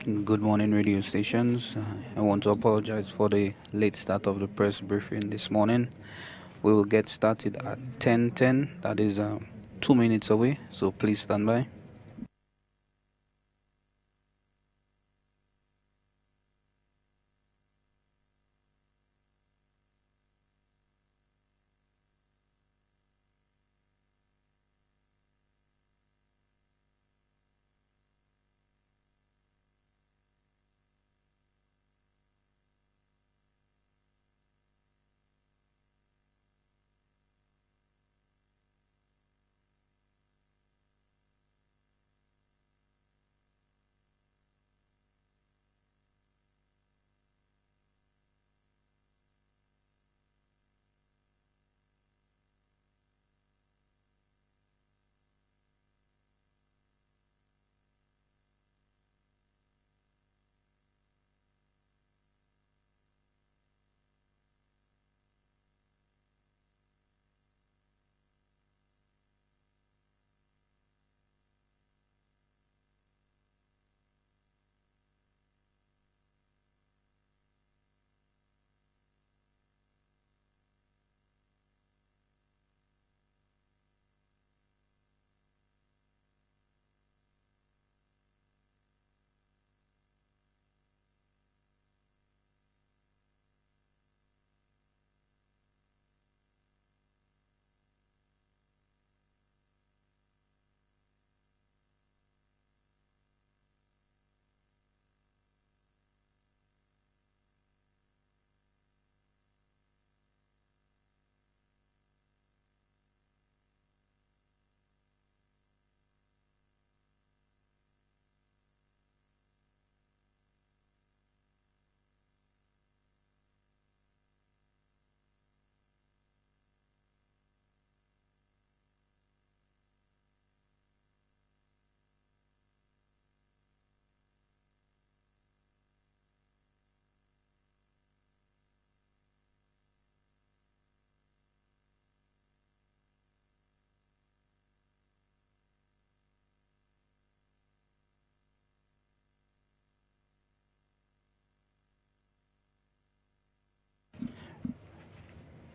Good morning, radio stations. I want to apologize for the late start of the press briefing this morning. We will get started at 10:10. That is 2 minutes away, so please stand by.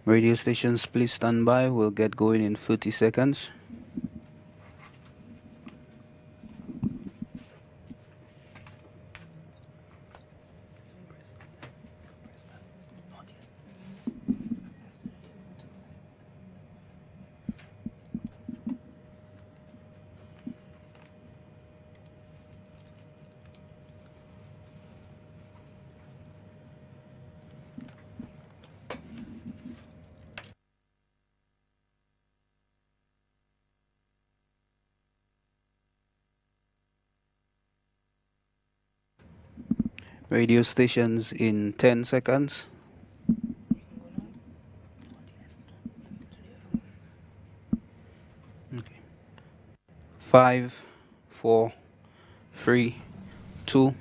Radio stations, please stand by. We'll get going in 30 seconds. Radio stations in 10 seconds. Okay. 5, 4, 3, 2.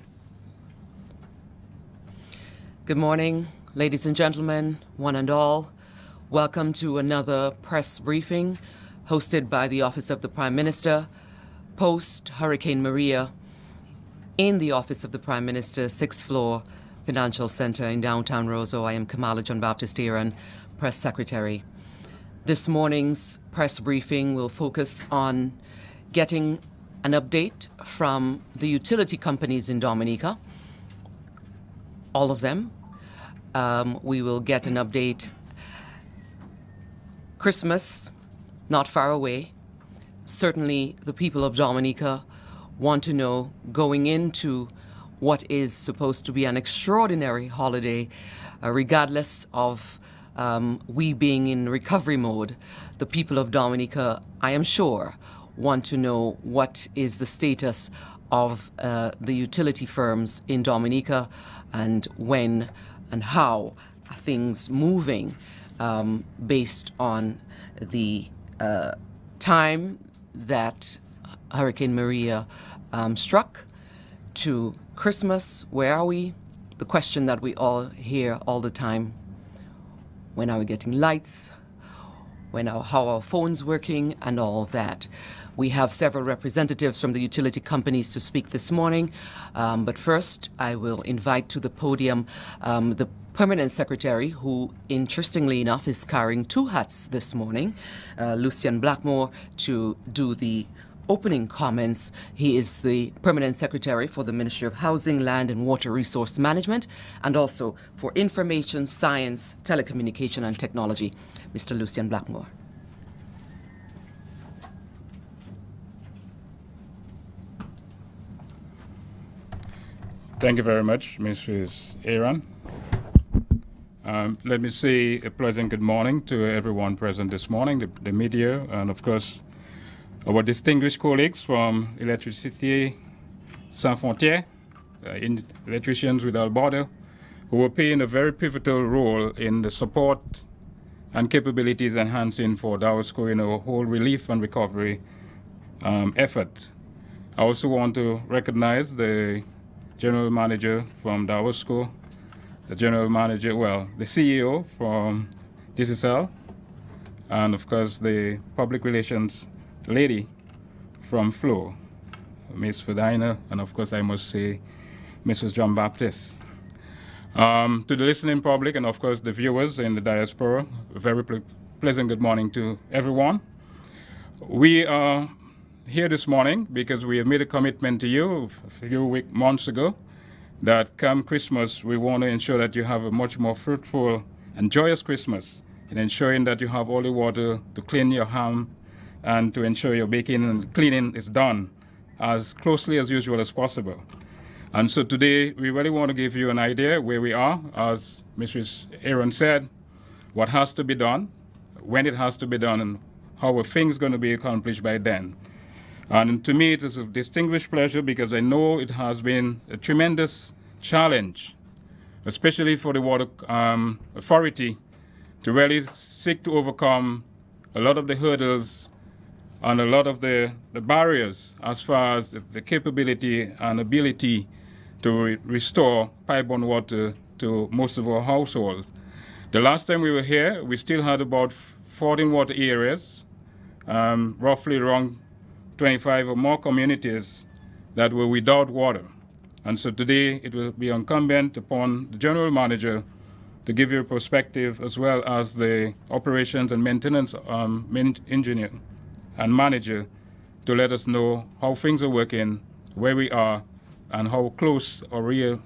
Good morning, ladies and gentlemen, one and all. Welcome to another press briefing hosted by the Office of the Prime Minister post Hurricane Maria in the Office of the Prime Minister, 6th floor Financial Centre in downtown Roseau. I am Kamala John Baptist Eran, Press Secretary. This morning's press briefing will focus on getting an update from the utility companies in Dominica, all of them. We will get an update. Christmas, not far away. Certainly the people of Dominica want to know, going into what is supposed to be an extraordinary holiday, regardless of we being in recovery mode, the people of Dominica, I am sure, want to know what is the status of the utility firms in Dominica and when and how are things moving based on the time that Hurricane Maria struck to Christmas. Where are we? The question that we all hear all the time. When are we getting lights? how our phones working and all of that. We have several representatives from the utility companies to speak this morning, but first I will invite to the podium the Permanent Secretary, who, interestingly enough, is carrying two hats this morning, Lucian Blackmore, to do the opening comments. He is the Permanent Secretary for the Ministry of Housing, Land and Water Resource Management, and also for Information, Science, Telecommunication and Technology. Mr. Lucian Blackmore. Thank you very much, Mrs. Aaron. Let me say a pleasant good morning to everyone present this morning, the media, and of course, our distinguished colleagues from Electricité Sans Frontières, Electricians Without Border, who are playing a very pivotal role in the support and capabilities enhancing for DAOSCO in our whole relief and recovery effort. I also want to recognize the General Manager from DAOSCO, the CEO from Digicel, and of course the Public Relations lady from Flow, Ms. Fedina, and of course I must say Mrs. John Baptist. To the listening public and of course the viewers in the diaspora, a very pleasant good morning to everyone. We are here this morning because we have made a commitment to you a few months ago that come Christmas, we want to ensure that you have a much more fruitful and joyous Christmas in ensuring that you have all the water to clean your home and to ensure your baking and cleaning is done as closely as usual as possible. And so today, we really want to give you an idea where we are, as Mrs. Aaron said, what has to be done, when it has to be done, and how are things going to be accomplished by then. And to me, it is a distinguished pleasure because I know it has been a tremendous challenge, especially for the Water Authority, to really seek to overcome a lot of the hurdles and a lot of the barriers as far as the capability and ability to restore pipe-borne water to most of our households. The last time we were here, we still had about 14 water areas, roughly around 25 or more communities that were without water. And so today it will be incumbent upon the General Manager to give you a perspective as well as the operations and maintenance engineer and manager to let us know how things are working, where we are, and how close or real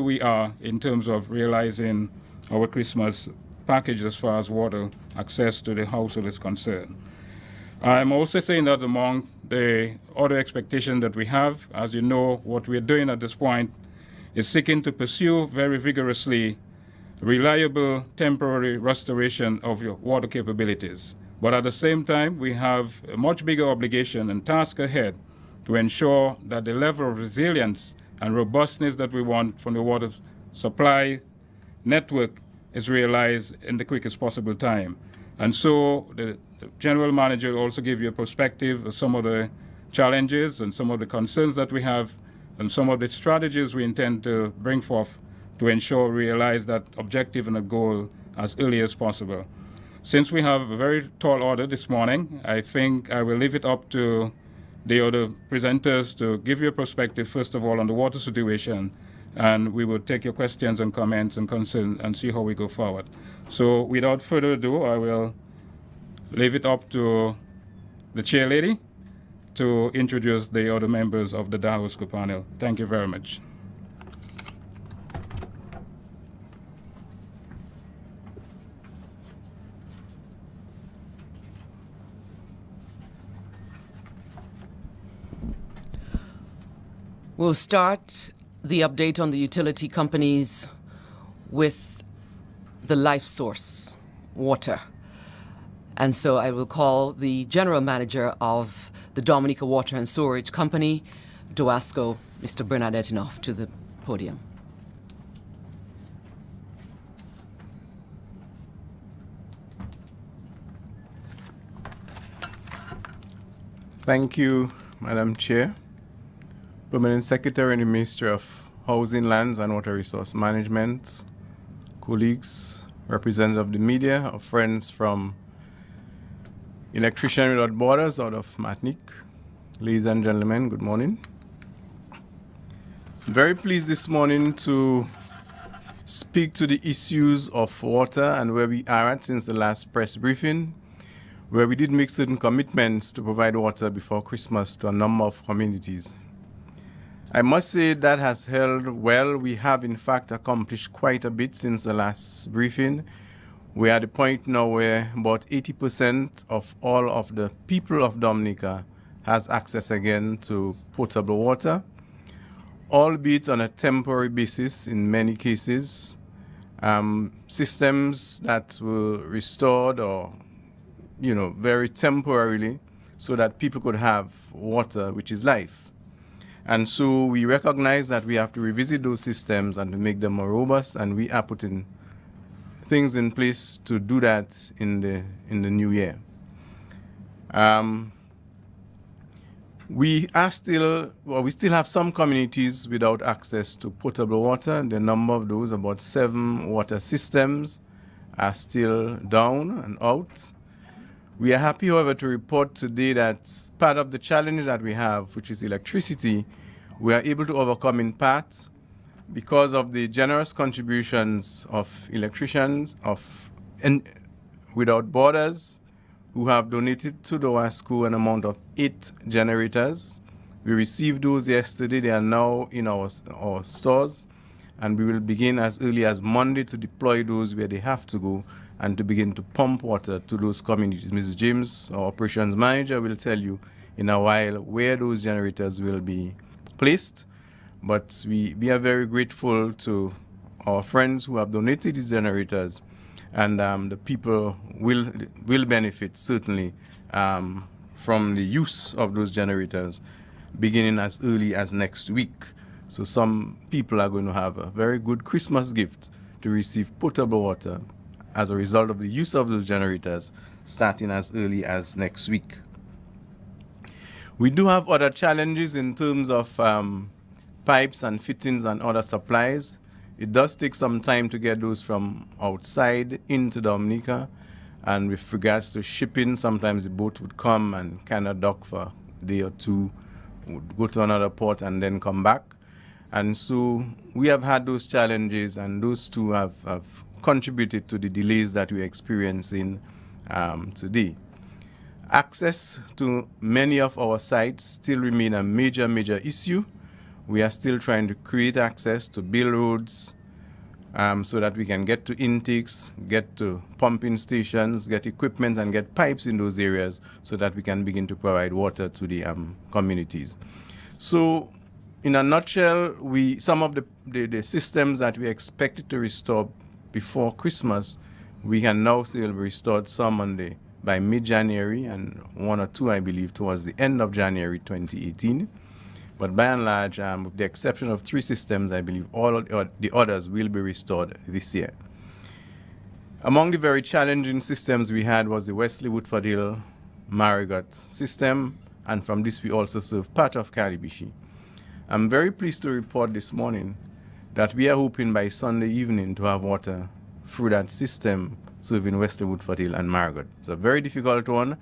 we are in terms of realizing our Christmas package as far as water access to the household is concerned. I'm also saying that among the other expectations that we have, as you know, what we're doing at this point is seeking to pursue very vigorously reliable temporary restoration of your water capabilities. But at the same time, we have a much bigger obligation and task ahead to ensure that the level of resilience and robustness that we want from the water supply network is realized in the quickest possible time. And so the General Manager will also give you a perspective of some of the challenges and some of the concerns that we have and some of the strategies we intend to bring forth to ensure we realize that objective and a goal as early as possible. Since we have a very tall order this morning, I think I will leave it up to the other presenters to give you a perspective, first of all, on the water situation, and we will take your questions and comments and concerns and see how we go forward. So without further ado, I will leave it up to the chair lady to introduce the other members of the DAOSCO panel. Thank you very much. We'll start the update on the utility companies with the life source, water. And so I will call the General Manager of the Dominica Water and Sewerage Company, DOASCO, Mr. Bernard Etinoff, to the podium. Thank you, Madam Chair. Permanent Secretary in the Ministry of Housing, Lands and Water Resource Management, colleagues, representatives of the media, our friends from Electrician Without Borders out of Martinique. Ladies and gentlemen, good morning. Very pleased this morning to speak to the issues of water and where we are at since the last press briefing, where we did make certain commitments to provide water before Christmas to a number of communities. I must say that has held well. We have in fact accomplished quite a bit since the last briefing. We're at the point now where about 80% of all of the people of Dominica has access again to potable water, albeit on a temporary basis in many cases. Systems that were restored or, very temporarily so that people could have water, which is life. And so we recognize that we have to revisit those systems and to make them more robust, and we are putting things in place to do that in the new year. We still have some communities without access to potable water. The number of those, about 7 water systems, are still down and out. We are happy, however, to report today that part of the challenge that we have, which is electricity, we are able to overcome in part because of the generous contributions of electricians Without Borders, who have donated to the WASCO an amount of 8 generators. We received those yesterday. They are now in our stores, and we will begin as early as Monday to deploy those where they have to go and to begin to pump water to those communities. Mrs. James, our operations manager, will tell you in a while where those generators will be placed. But we are very grateful to our friends who have donated these generators, and the people will benefit certainly from the use of those generators beginning as early as next week. So some people are going to have a very good Christmas gift to receive potable water as a result of the use of those generators starting as early as next week. We do have other challenges in terms of pipes and fittings and other supplies. It does take some time to get those from outside into Dominica, and with regards to shipping, sometimes the boat would come and kind of dock for a day or two, would go to another port and then come back. And so we have had those challenges, and those two have contributed to the delays that we're experiencing today. Access to many of our sites still remain a major issue. We are still trying to create access to build roads so that we can get to intakes, get to pumping stations, get equipment and get pipes in those areas so that we can begin to provide water to the communities. So in a nutshell, some of the systems that we expected to restore before Christmas, we can now say will be restored some by mid-January, and 1 or 2, I believe, towards the end of January 2018. But by and large, with the exception of 3 systems, I believe all the others will be restored this year. Among the very challenging systems we had was the Wesley Woodford Hill Marigot system, and from this we also serve part of Calibishi. I'm very pleased to report this morning that we are hoping by Sunday evening to have water through that system serving Wesley Woodford Hill and Marigot. It's a very difficult one,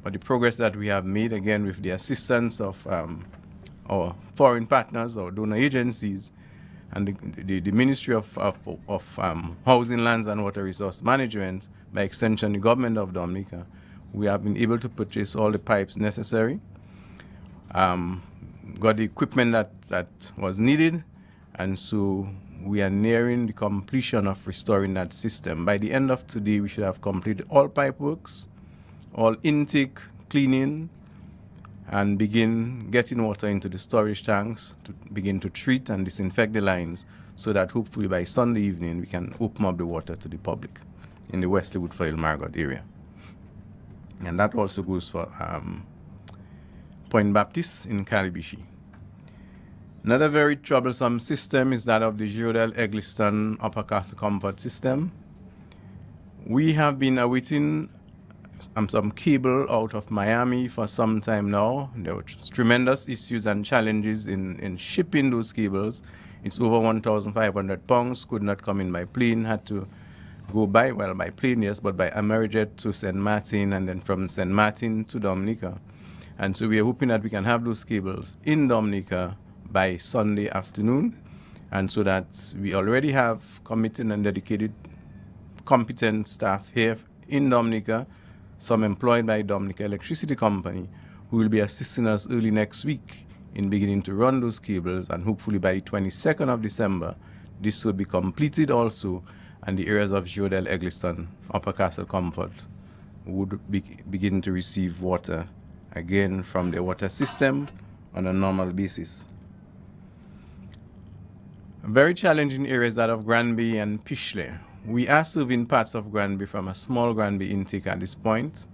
but the progress that we have made, again with the assistance of our foreign partners, our donor agencies, and the Ministry of Housing, Lands and Water Resource Management, by extension the government of Dominica, we have been able to purchase all the pipes necessary, got the equipment that was needed, and so we are nearing the completion of restoring that system. By the end of today, we should have completed all pipe works, all intake, cleaning, and begin getting water into the storage tanks to begin to treat and disinfect the lines so that hopefully by Sunday evening we can open up the water to the public in the Wesley Woodford Hill Marigot area. And that also goes for Point Baptist in Calibishi. Another very troublesome system is that of the Girodel Eggleston Upper Castle Comfort system. We have been awaiting some cable out of Miami for some time now. There were tremendous issues and challenges in shipping those cables. It's over 1,500 pounds, could not come in by plane, had to go by, well, by plane, yes, but by Amerijet to St. Martin, and then from St. Martin to Dominica. And so we are hoping that we can have those cables in Dominica by Sunday afternoon, and so that we already have committed and dedicated competent staff here in Dominica, some employed by Dominica Electricity Company, who will be assisting us early next week in beginning to run those cables, and hopefully by the 22nd of December, this will be completed also, and the areas of Jodel, Egliston, Upper Castle Comfort would begin to receive water again from the water system on a normal basis. Very challenging areas that of Granby and Pishley. We are serving parts of Granby from a small Granby intake at this point,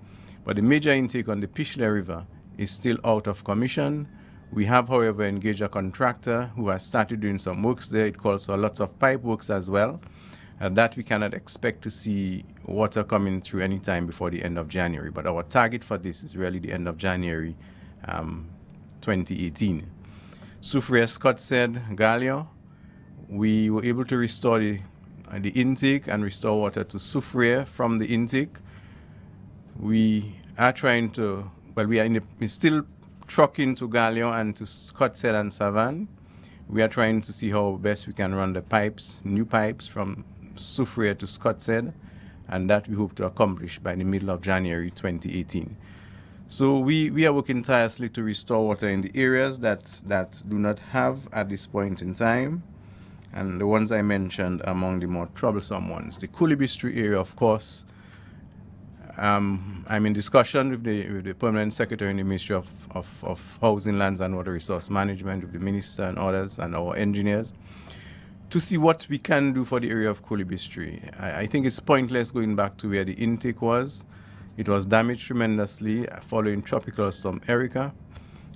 but the major intake on the Pishley River is still out of commission. We have, however, engaged a contractor who has started doing some works there. It calls for lots of pipe works as well. That we cannot expect to see water coming through any time before the end of January. But our target for this is really the end of January 2018. Soufriere, Scott said, Gallia, we were able to restore the intake and restore water to Soufriere from the intake. We are trying to, well, we're still trucking to Gallia and to Scott said and Savan. We are trying to see how best we can run the pipes, new pipes from Soufriere to Scott said, and that we hope to accomplish by the middle of January 2018. So we are working tirelessly to restore water in the areas that do not have at this point in time, and the ones I mentioned among the more troublesome ones. The Coolibri Street area, of course, I'm in discussion with the Permanent Secretary in the Ministry of Housing, Lands and Water Resource Management, with the Minister and others and our engineers, to see what we can do for the area of Coolibri Street. I think it's pointless going back to where the intake was. It was damaged tremendously following Tropical Storm Erica.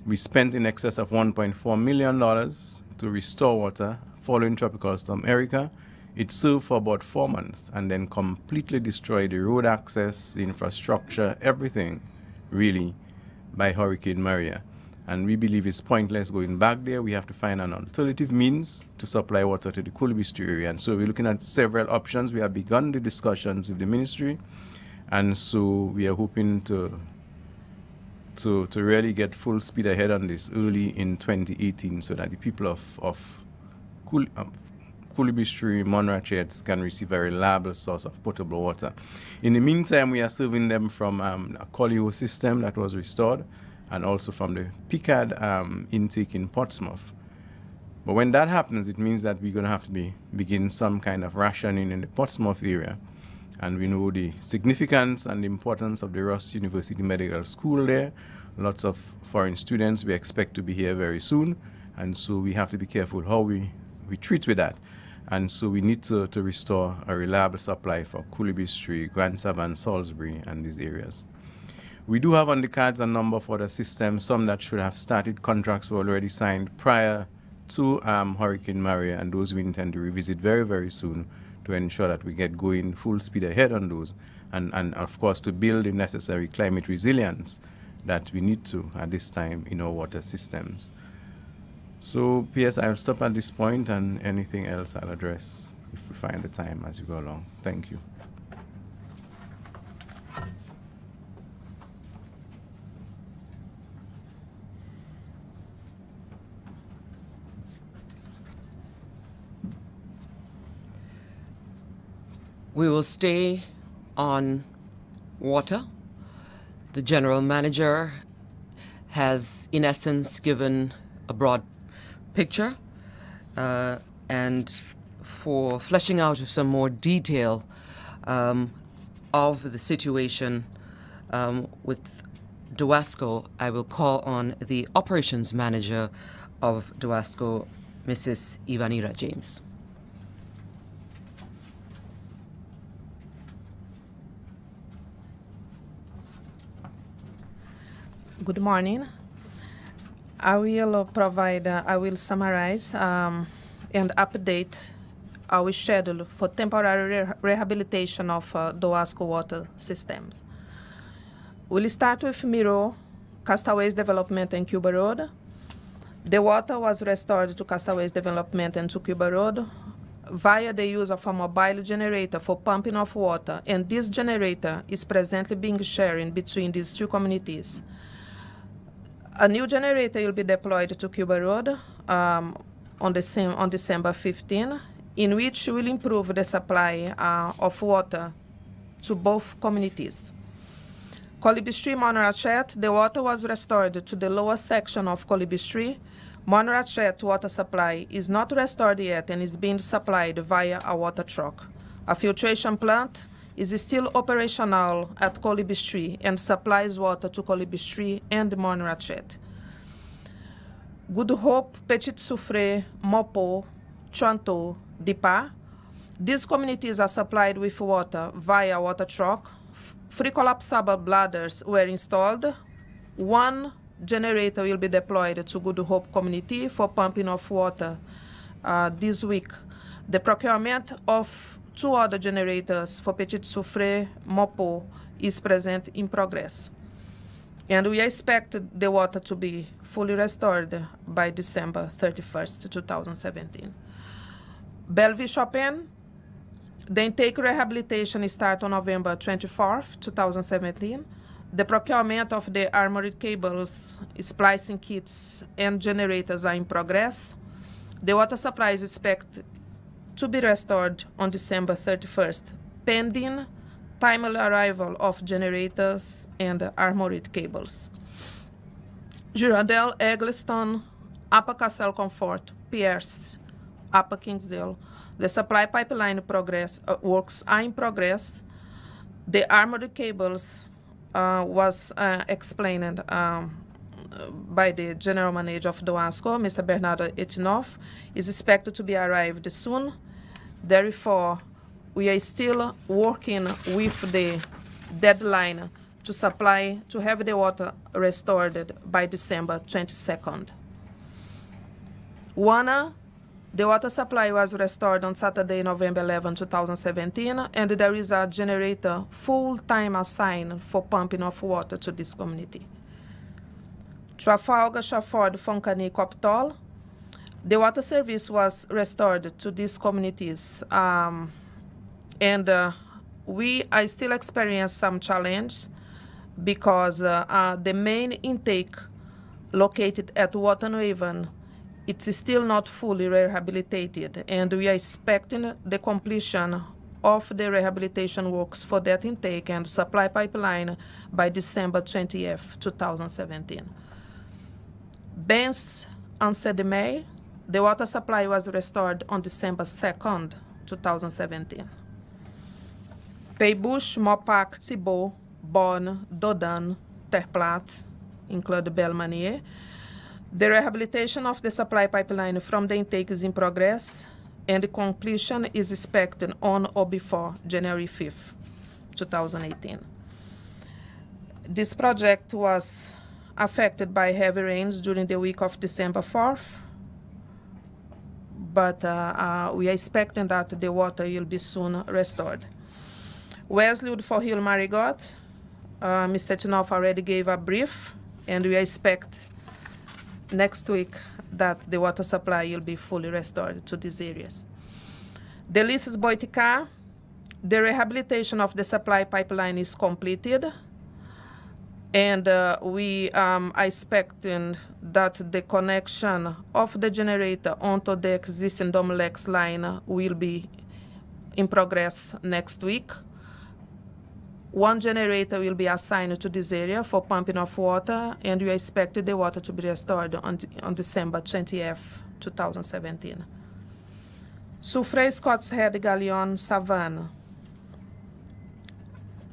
We spent in excess of $1.4 million to restore water following Tropical Storm Erica. It served for about 4 months and then completely destroyed the road access, the infrastructure, everything, really, by Hurricane Maria. And we believe it's pointless going back there. We have to find an alternative means to supply water to the Coolibri Street area. And so we're looking at several options. We have begun the discussions with the ministry. And so we are hoping to really get full speed ahead on this early in 2018, so that the people of Coolibri Street, Monrachet can receive a reliable source of potable water. In the meantime, we are serving them from a Colio system that was restored, and also from the Picard intake in Portsmouth. But when that happens, it means that we're going to have to begin some kind of rationing in the Portsmouth area. And we know the significance and the importance of the Ross University Medical School there. Lots of foreign students we expect to be here very soon. And so we have to be careful how we treat with that. And so we need to restore a reliable supply for Coolibri Street, Grand Savannah, Salisbury, and these areas. We do have on the cards a number for the system, some that should have started. Contracts were already signed prior to Hurricane Maria, and those we intend to revisit very, very soon to ensure that we get going full speed ahead on those, and of course to build the necessary climate resilience that we need to at this time in our water systems. So, P.S., I'll stop at this point, and anything else I'll address if we find the time as we go along. Thank you. We will stay on water. The general manager has, in essence, given a broad picture, and for fleshing out of some more detail of the situation with Dowasco, I will call on the operations manager of Dowasco, Mrs. Ivanira James. Good morning. I will summarize and update our schedule for temporary rehabilitation of Dowasco water systems. We'll start with Miro, Castaways Development and Cuba Road. The water was restored to Castaways Development and to Cuba Road via the use of a mobile generator for pumping of water, and this generator is presently being shared between these two communities. A new generator will be deployed to Cuba Road on December 15, in which will improve the supply of water to both communities. Colibri Monarchet, the water was restored to the lower section of Colibri. Monarchet water supply is not restored yet and is being supplied via a water truck. A filtration plant is still operational at Colibri and supplies water to Colibri and Monarchet. Good Hope, Petit Soufrière, Mopo, Chanto, Dipa. These communities are supplied with water via water truck. Free collapsible bladders were installed. One generator will be deployed to Good Hope community for pumping of water this week. The procurement of 2 other generators for Petit Soufrière, Mopo is present in progress. And we expect the water to be fully restored by December 31st, 2017. Bellevue Chopin, the intake rehabilitation starts on November 24th, 2017. The procurement of the armored cables, splicing kits, and generators are in progress. The water supply is expected to be restored on December 31st, pending timely arrival of generators and armored cables. Girardel, Eggleston, Upper Castle Comfort, Pierce, Upper Kingsdale. The supply pipeline works are in progress. The armored cables was explained by the general manager of DOASCO, Mr. Bernardo Etinoff, is expected to be arrived soon. Therefore, we are still working with the deadline to have the water restored by December 22nd. Wana, the water supply was restored on Saturday, November 11, 2017, and there is a generator full-time assigned for pumping of water to this community. Trafalgar, Shaford, Foncani, Coptol, the water service was restored to these communities, and we are still experiencing some challenge because the main intake located at Waterhaven, it's still not fully rehabilitated, and we are expecting the completion of the rehabilitation works for that intake and supply pipeline by December 20th, 2017. Benz and Sedemay, the water supply was restored on December 2nd, 2017. Peybush, Mopac, Thibault, Bonn, Dodan, Terplat, include Belmanier. The rehabilitation of the supply pipeline from the intake is in progress, and the completion is expected on or before January 5th, 2018. This project was affected by heavy rains during the week of December 4th, but we are expecting that the water will be soon restored. Westwood for Hill Marigot, Mr. Tinoff already gave a brief, and we expect next week that the water supply will be fully restored to these areas. Delicious Boitica, the rehabilitation of the supply pipeline is completed, and we are expecting that the connection of the generator onto the existing Domlex line will be in progress next week. One generator will be assigned to this area for pumping of water, and we expect the water to be restored on December 20th, 2017. Soufrière, Scott's Head, Galleon, Savannah.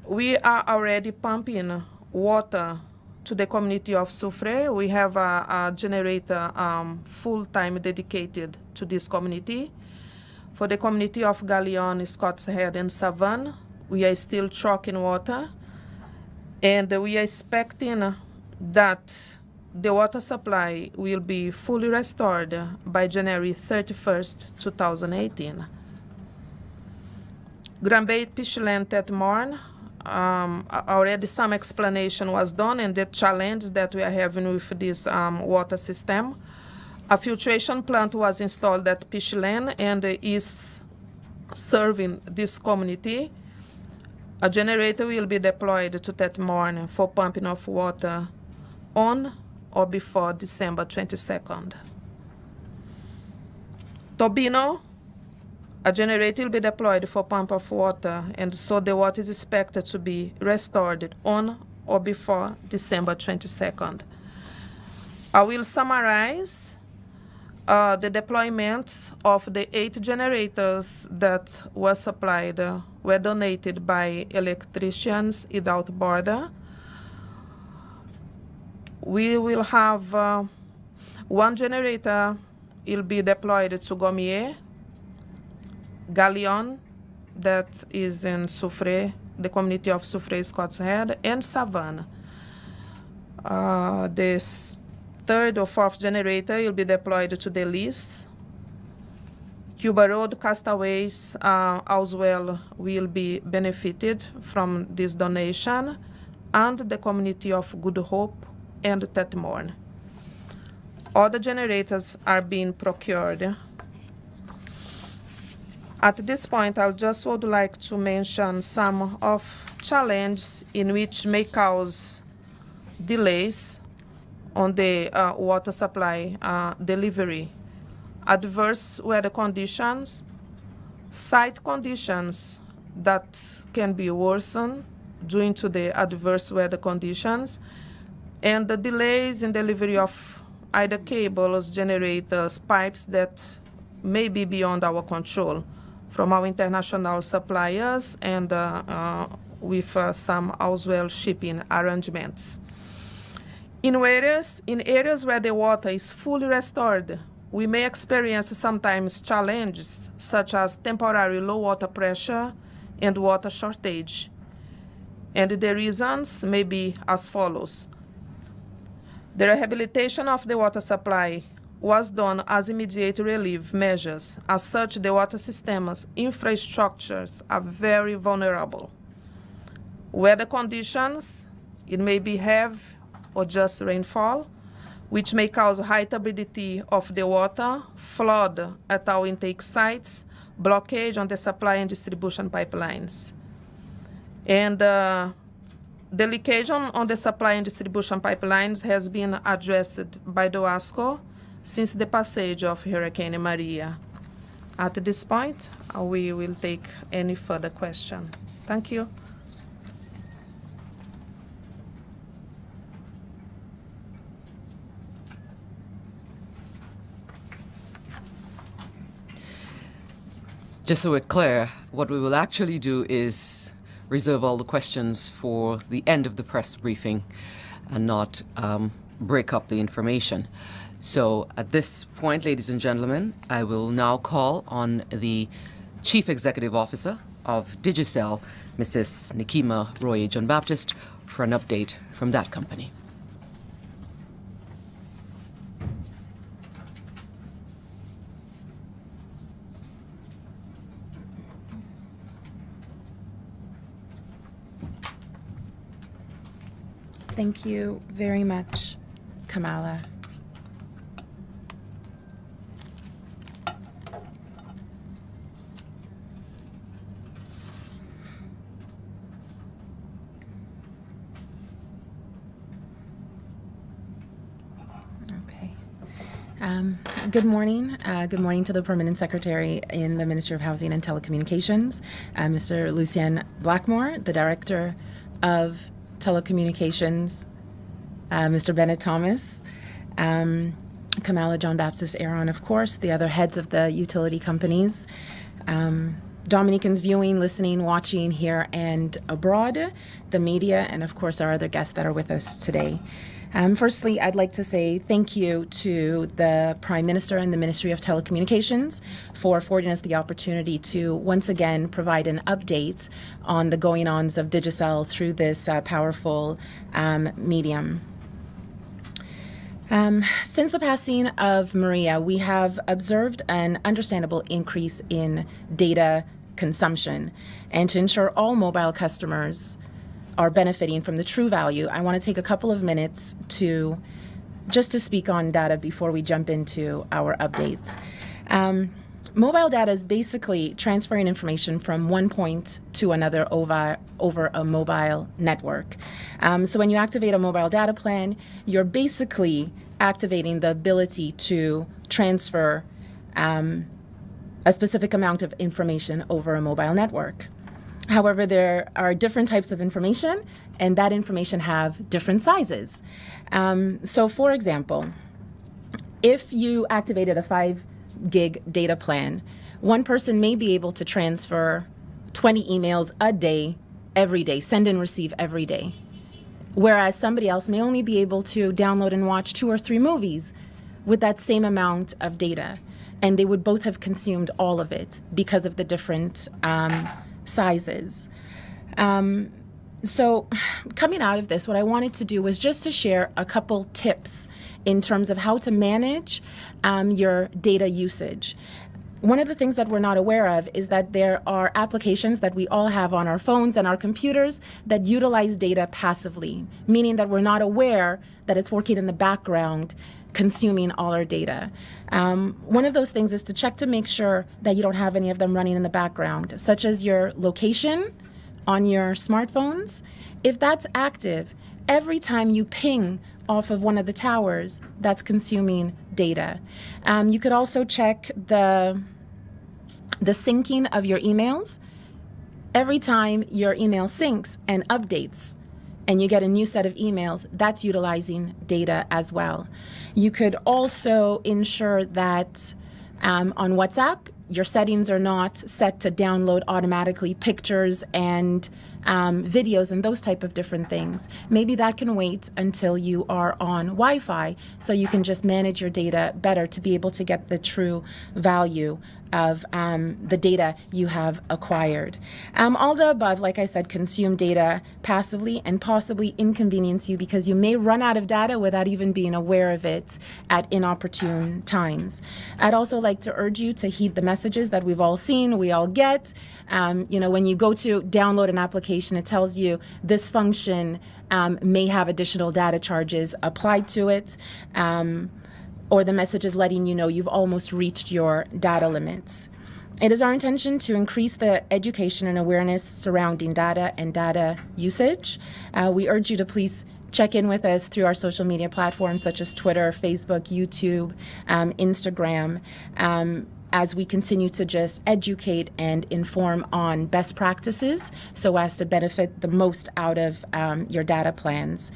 We are already pumping water to the community of Soufrière. We have a generator full-time dedicated to this community. For the community of Galleon, Scott's Head, and Savannah, we are still trucking water, and we are expecting that the water supply will be fully restored by January 31st, 2018. Granbeit, Pichland, Tetmorn, already some explanation was done and the challenge that we are having with this water system. A filtration plant was installed at Pichland and is serving this community. A generator will be deployed to that morning for pumping of water on or before December 22nd. Tobino, a generator will be deployed for pump of water, and so the water is expected to be restored on or before December 22nd. I will summarize the deployment of the 8 generators that were supplied, were donated by Electricians Without Border. We will have 1 generator will be deployed to Gomier, Galion, that is in Soufrière, the community of Soufrière, Scott's Head, and Savannah. The 3rd or 4th generator will be deployed to the list. Cuba Road castaways as well will be benefited from this donation, and the community of Good Hope and Tetmorn. All the generators are being procured. At this point, I just would like to mention some of challenges in which may cause delays on the water supply delivery. Adverse weather conditions, site conditions that can be worsened due to the adverse weather conditions, and the delays in delivery of either cables, generators, pipes that may be beyond our control from our international suppliers and with some as well shipping arrangements. In areas where the water is fully restored, we may experience sometimes challenges such as temporary low water pressure and water shortage. And the reasons may be as follows. The rehabilitation of the water supply was done as immediate relief measures. As such, the water systems infrastructures are very vulnerable. Weather conditions, it may be heavy or just rainfall, which may cause high turbidity of the water, flood at our intake sites, blockage on the supply and distribution pipelines. And the leakage on the supply and distribution pipelines has been addressed by the WASCO since the passage of Hurricane Maria. At this point, we will take any further question. Thank you. Just so we're clear, what we will actually do is reserve all the questions for the end of the press briefing and not break up the information. So at this point, ladies and gentlemen, I will now call on the Chief Executive Officer of Digicel, Mrs. Nikema Roye John Baptist, for an update from that company. Thank you very much, Kamala. Okay. Good morning. Good morning to the Permanent Secretary in the Ministry of Housing and Telecommunications, Mr. Lucien Blackmore, the Director of Telecommunications, Mr. Bennett Thomas, Kamala John Baptist Aaron, of course, the other heads of the utility companies, Dominicans viewing, listening, watching here and abroad, the media, and of course our other guests that are with us today. Firstly, I'd like to say thank you to the Prime Minister and the Ministry of Telecommunications for affording us the opportunity to once again provide an update on the going-ons of Digicel through this powerful medium. Since the passing of Maria, we have observed an understandable increase in data consumption. And to ensure all mobile customers are benefiting from the true value, I want to take a couple of minutes just to speak on data before we jump into our updates. Mobile data is basically transferring information from one point to another over a mobile network. So when you activate a mobile data plan, you're basically activating the ability to transfer a specific amount of information over a mobile network. However, there are different types of information, and that information have different sizes. So for example, if you activated a 5 gig data plan, one person may be able to transfer 20 emails a day, every day, send and receive every day. Whereas somebody else may only be able to download and watch 2 or 3 movies with that same amount of data. And they would both have consumed all of it because of the different sizes. So coming out of this, what I wanted to do was just to share a couple tips in terms of how to manage your data usage. One of the things that we're not aware of is that there are applications that we all have on our phones and our computers that utilize data passively, meaning that we're not aware that it's working in the background, consuming all our data. One of those things is to check to make sure that you don't have any of them running in the background, such as your location on your smartphones. If that's active, every time you ping off of one of the towers, that's consuming data. You could also check the syncing of your emails. Every time your email syncs and updates and you get a new set of emails, that's utilizing data as well. You could also ensure that on WhatsApp, your settings are not set to download automatically pictures and videos and those type of different things. Maybe that can wait until you are on Wi-Fi so you can just manage your data better to be able to get the true value of the data you have acquired. All the above, like I said, consume data passively and possibly inconvenience you because you may run out of data without even being aware of it at inopportune times. I'd also like to urge you to heed the messages that we've all seen, we all get. When you go to download an application, it tells you this function may have additional data charges applied to it. Or the message is letting you know you've almost reached your data limits. It is our intention to increase the education and awareness surrounding data and data usage. We urge you to please check in with us through our social media platforms such as Twitter, Facebook, YouTube, Instagram, as we continue to just educate and inform on best practices so as to benefit the most out of your data plans.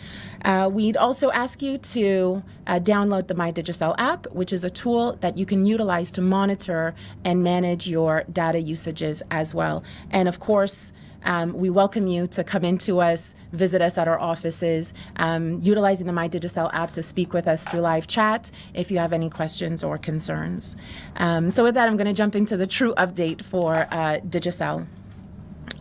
We'd also ask you to download the My Digicel app, which is a tool that you can utilize to monitor and manage your data usages as well. And of course, we welcome you to come into us, visit us at our offices, utilizing the My Digicel app to speak with us through live chat if you have any questions or concerns. So with that, I'm going to jump into the true update for Digicel.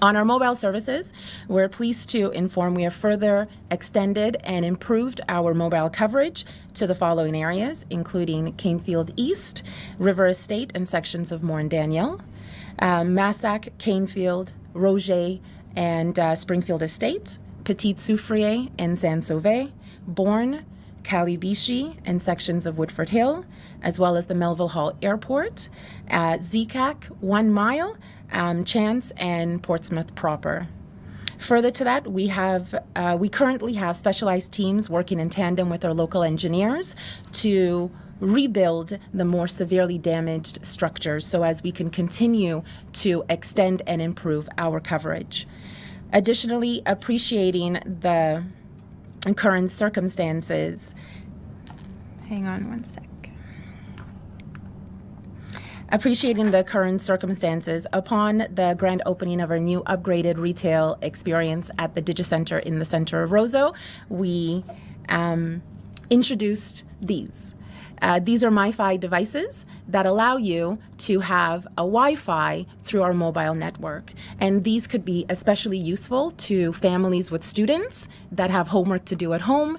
On our mobile services, we're pleased to inform we have further extended and improved our mobile coverage to the following areas, including Canefield East, River Estate, and sections of Morne Daniel, Massac, Canefield, Roger, and Springfield Estate, Petite Soufriere and Saint-Sauvé, Bourne, Calibishi, and sections of Woodford Hill, as well as the Melville Hall Airport, ZCAC, 1 Mile, Chance, and Portsmouth proper. Further to that, we currently have specialized teams working in tandem with our local engineers to rebuild the more severely damaged structures so as we can continue to extend and improve our coverage. Additionally, appreciating the current circumstances. Hang on one sec. Appreciating the current circumstances, upon the grand opening of our new upgraded retail experience at the Digicenter in the center of Roseau, we introduced these. These are MiFi devices that allow you to have a Wi-Fi through our mobile network. And these could be especially useful to families with students that have homework to do at home,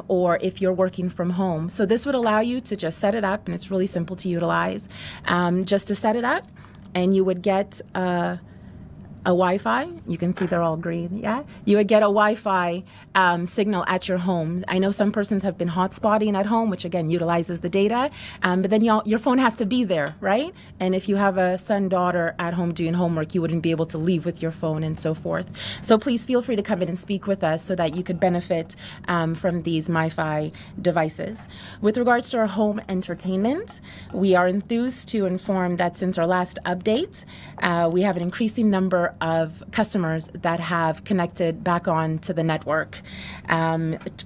or if you're working from home. So this would allow you to just set it up, and it's really simple to utilize. Just to set it up, and you would get a Wi-Fi. You can see they're all green, yeah? You would get a Wi-Fi signal at your home. I know some persons have been hotspotting at home, which again utilizes the data, but then your phone has to be there, right? And if you have a son, daughter at home doing homework, you wouldn't be able to leave with your phone and so forth. So please feel free to come in and speak with us so that you could benefit from these MiFi devices. With regards to our home entertainment, we are enthused to inform that since our last update, we have an increasing number of customers that have connected back on to the network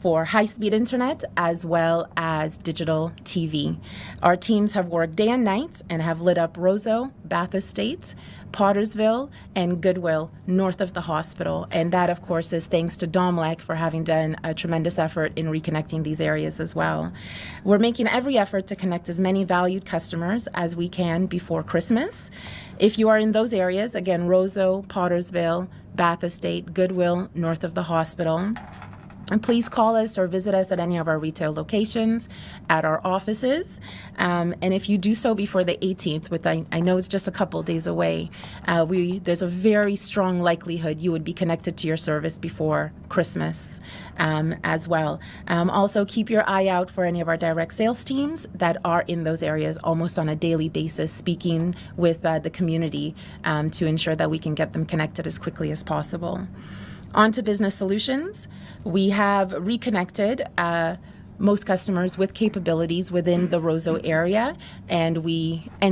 for high-speed internet as well as digital TV. Our teams have worked day and night and have lit up Roseau, Bath Estates, Pottersville, and Goodwill north of the hospital. And that, of course, is thanks to Domlec for having done a tremendous effort in reconnecting these areas as well. We're making every effort to connect as many valued customers as we can before Christmas. If you are in those areas, again, Roseau, Pottersville, Bath Estate, Goodwill north of the hospital, and please call us or visit us at any of our retail locations, at our offices. And if you do so before the 18th, with I know it's just a couple days away, there's a very strong likelihood you would be connected to your service before Christmas as well. Also, keep your eye out for any of our direct sales teams that are in those areas almost on a daily basis, speaking with the community to ensure that we can get them connected as quickly as possible. On to business solutions. We have reconnected most customers with capabilities within the Roseau area and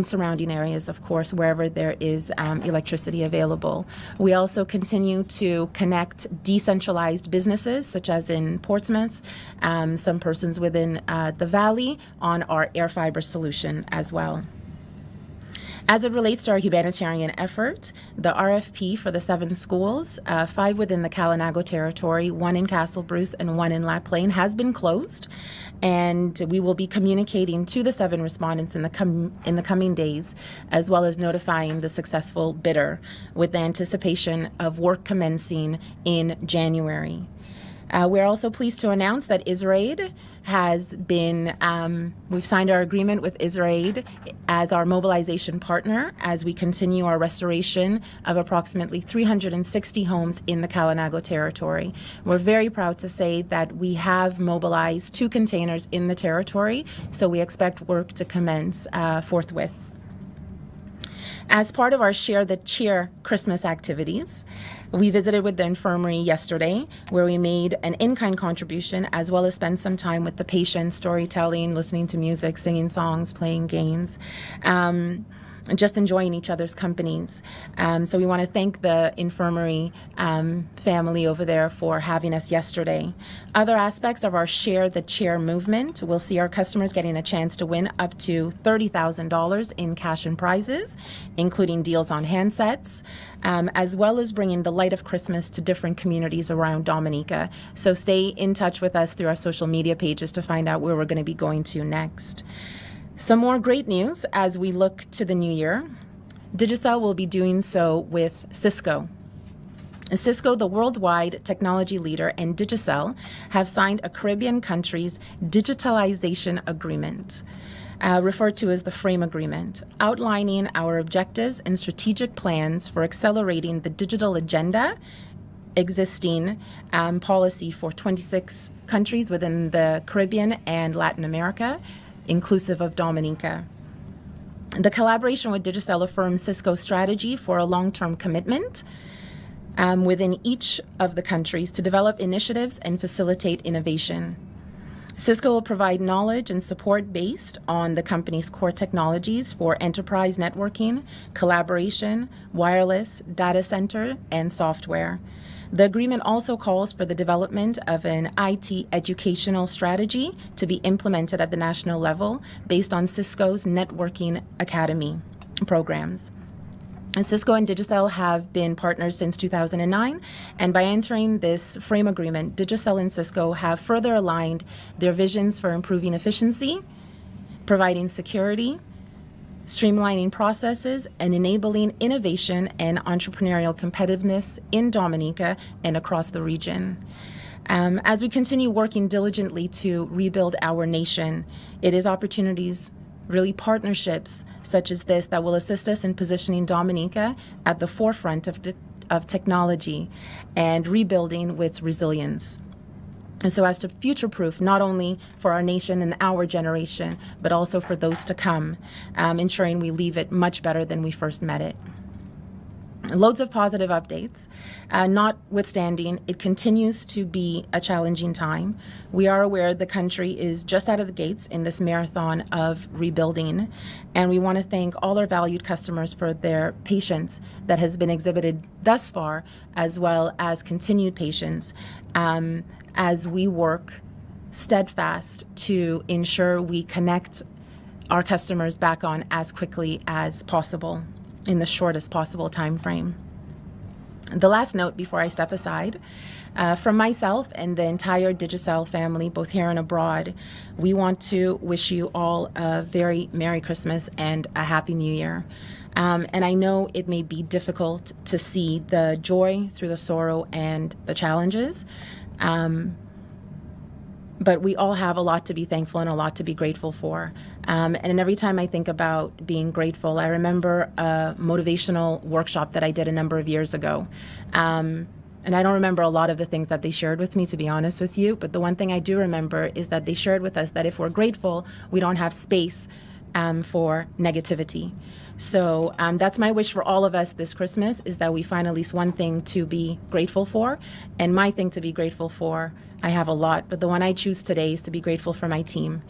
surrounding areas, of course, wherever there is electricity available. We also continue to connect decentralized businesses, such as in Portsmouth, some persons within the valley on our air fiber solution as well. As it relates to our humanitarian effort, the RFP for the 7 schools, 5 within the Kalinago territory, 1 in Castle Bruce and 1 in La Plaine, has been closed, and we will be communicating to the 7 respondents in the coming days, as well as notifying the successful bidder with the anticipation of work commencing in January. We're also pleased to announce that IsraAid has been, we've signed our agreement with IsraAid as our mobilization partner as we continue our restoration of approximately 360 homes in the Kalinago territory. We're very proud to say that we have mobilized 2 containers in the territory, so we expect work to commence forthwith. As part of our Share the Cheer Christmas activities, we visited with the infirmary yesterday, where we made an in-kind contribution as well as spent some time with the patients, storytelling, listening to music, singing songs, playing games, just enjoying each other's companies. So we want to thank the infirmary family over there for having us yesterday. Other aspects of our Share the Cheer movement will see our customers getting a chance to win up to $30,000 in cash and prizes, including deals on handsets, as well as bringing the light of Christmas to different communities around Dominica. So stay in touch with us through our social media pages to find out where we're going to be going to next. Some more great news as we look to the new year. Digicel will be doing so with Cisco. Cisco, the worldwide technology leader, and Digicel have signed a Caribbean country's digitalization agreement, referred to as the Frame Agreement, outlining our objectives and strategic plans for accelerating the digital agenda existing policy for 26 countries within the Caribbean and Latin America, inclusive of Dominica. The collaboration with Digicel affirms Cisco's strategy for a long-term commitment within each of the countries to develop initiatives and facilitate innovation. Cisco will provide knowledge and support based on the company's core technologies for enterprise networking, collaboration, wireless, data center, and software. The agreement also calls for the development of an IT educational strategy to be implemented at the national level based on Cisco's Networking Academy programs. And Cisco and Digicel have been partners since 2009, and by entering this frame agreement, Digicel and Cisco have further aligned their visions for improving efficiency, providing security, streamlining processes, and enabling innovation and entrepreneurial competitiveness in Dominica and across the region. As we continue working diligently to rebuild our nation, it is opportunities, really partnerships such as this, that will assist us in positioning Dominica at the forefront of of technology and rebuilding with resilience. And so as to future-proof, not only for our nation and our generation, but also for those to come, ensuring we leave it much better than we first met it. Loads of positive updates. Notwithstanding, it continues to be a challenging time. We are aware the country is just out of the gates in this marathon of rebuilding, and we want to thank all our valued customers for their patience that has been exhibited thus far, as well as continued patience as we work steadfast to ensure we connect our customers back on as quickly as possible in the shortest possible time frame. The last note before I step aside, from myself and the entire Digicel family, both here and abroad, we want to wish you all a very Merry Christmas and a Happy New Year. And I know it may be difficult to see the joy through the sorrow and the challenges, but we all have a lot to be thankful and a lot to be grateful for. And every time I think about being grateful, I remember a motivational workshop that I did a number of years ago. And I don't remember a lot of the things that they shared with me, to be honest with you, but the one thing I do remember is that they shared with us that if we're grateful, we don't have space for negativity. So that's my wish for all of us this Christmas, is that we find at least one thing to be grateful for. And my thing to be grateful for, I have a lot, but the one I choose today is to be grateful for my team.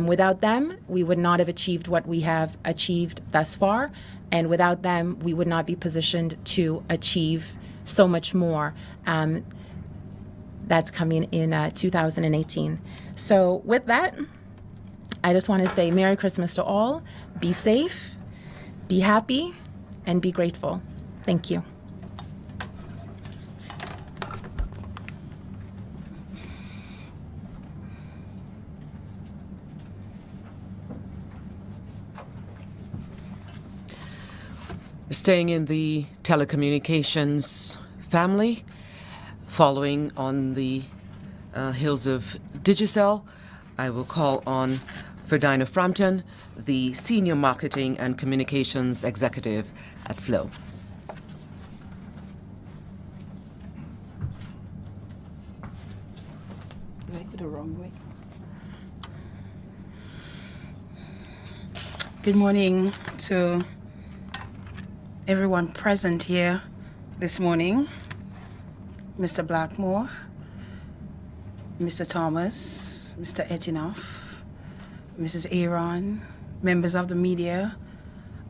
Without them, we would not have achieved what we have achieved thus far. And without them, we would not be positioned to achieve so much more that's coming in 2018. So with that, I just want to say Merry Christmas to all. Be safe, be happy, and be grateful. Thank you. Staying in the telecommunications family, following on the hills of Digicel, I will call on Ferdinand Frampton, the Senior Marketing and Communications Executive at Flow. The wrong way. Good morning to everyone present here this morning. Mr. Blackmore, Mr. Thomas, Mr. Etinoff, Mrs. Aaron, members of the media,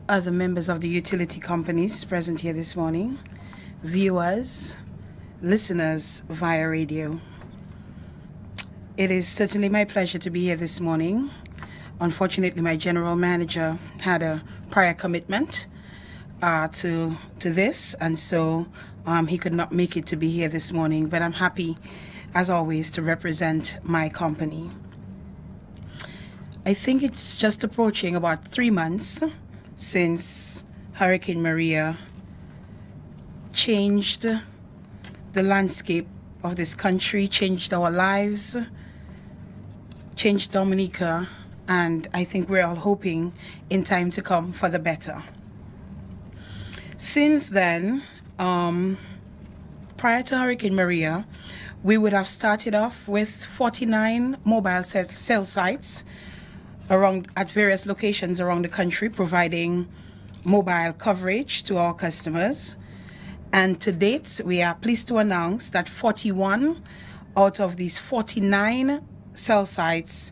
other members of the utility companies present here this morning, viewers, listeners via radio. It is certainly my pleasure to be here this morning. Unfortunately, my general manager had a prior commitment to this, and so he could not make it to be here this morning, but I'm happy, as always, to represent my company. I think it's just approaching about 3 months since Hurricane Maria changed the landscape of this country, changed our lives, changed Dominica, and I think we're all hoping in time to come for the better. Since then, prior to Hurricane Maria, we would have started off with 49 mobile cell sites at various locations around the country, providing mobile coverage to our customers. And to date, we are pleased to announce that 41 out of these 49 cell sites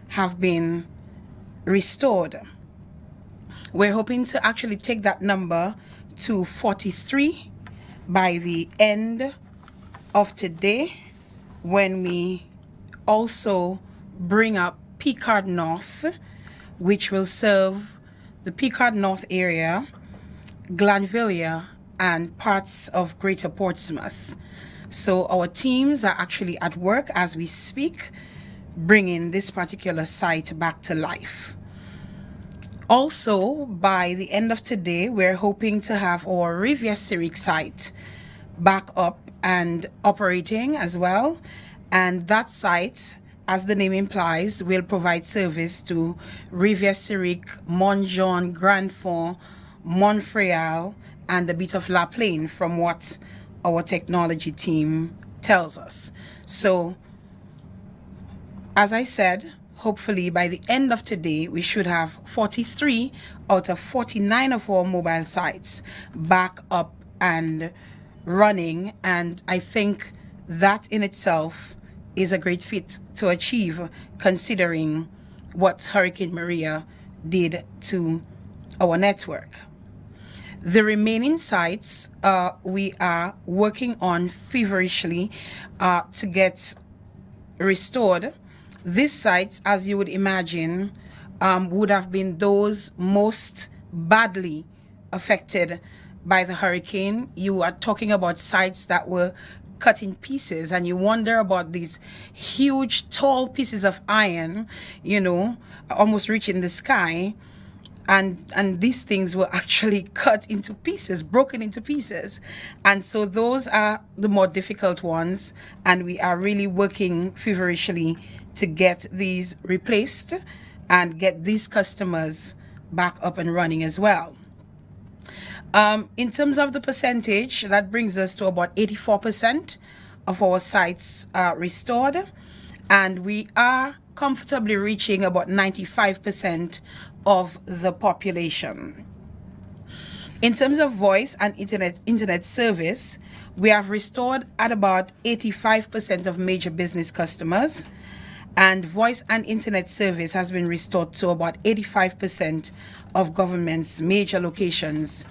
have been restored. We're hoping to actually take that number to 43 by the end of today, when we also bring up Picard North, which will serve the Picard North area, Glanvilla, and parts of Greater Portsmouth. So our teams are actually at work as we speak, bringing this particular site back to life. Also, by the end of today, we're hoping to have our Rivière-Syrique site back up and operating as well. And that site, as the name implies, will provide service to Rivière-Syrique, Montjean, Grand Fond, Montfréal, and a bit of La Plaine from what our technology team tells us. So, as I said, hopefully by the end of today, we should have 43 out of 49 of our mobile sites back up and running. And I think that in itself is a great feat to achieve, considering what Hurricane Maria did to our network. The remaining sites we are working on feverishly to get restored. These sites, as you would imagine, would have been those most badly affected by the hurricane. You are talking about sites that were cut in pieces, and you wonder about these huge, tall pieces of iron, almost reaching the sky. And these things were actually cut into pieces, broken into pieces. And so those are the more difficult ones. And we are really working feverishly to get these replaced and get these customers back up and running as well. In terms of the percentage, that brings us to about 84% of our sites are restored. And we are comfortably reaching about 95% of the population. In terms of voice and internet service, we have restored at about 85% of major business customers, and voice and internet service has been restored to about 85% of government's major locations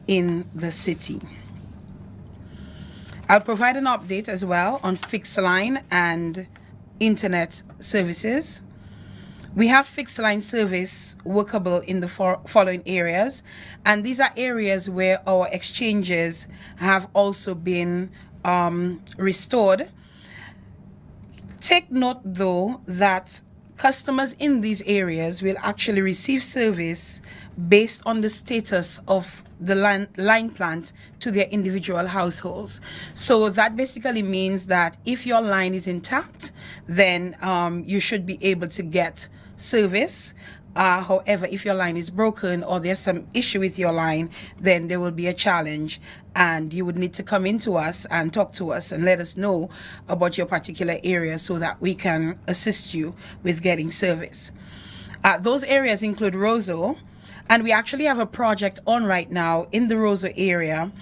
in the city. I'll provide an update as well on fixed line and internet services. We have fixed line service workable in the following areas, and these are areas where our exchanges have also been restored. Take note, though, that customers in these areas will actually receive service based on the status of the line plant to their individual households. So that basically means that if your line is intact, then you should be able to get service. However, if your line is broken or there's some issue with your line, then there will be a challenge, and you would need to come into us and talk to us and let us know about your particular area so that we can assist you with getting service. Those areas include Roseau, and we actually have a project on right now in the Roseau area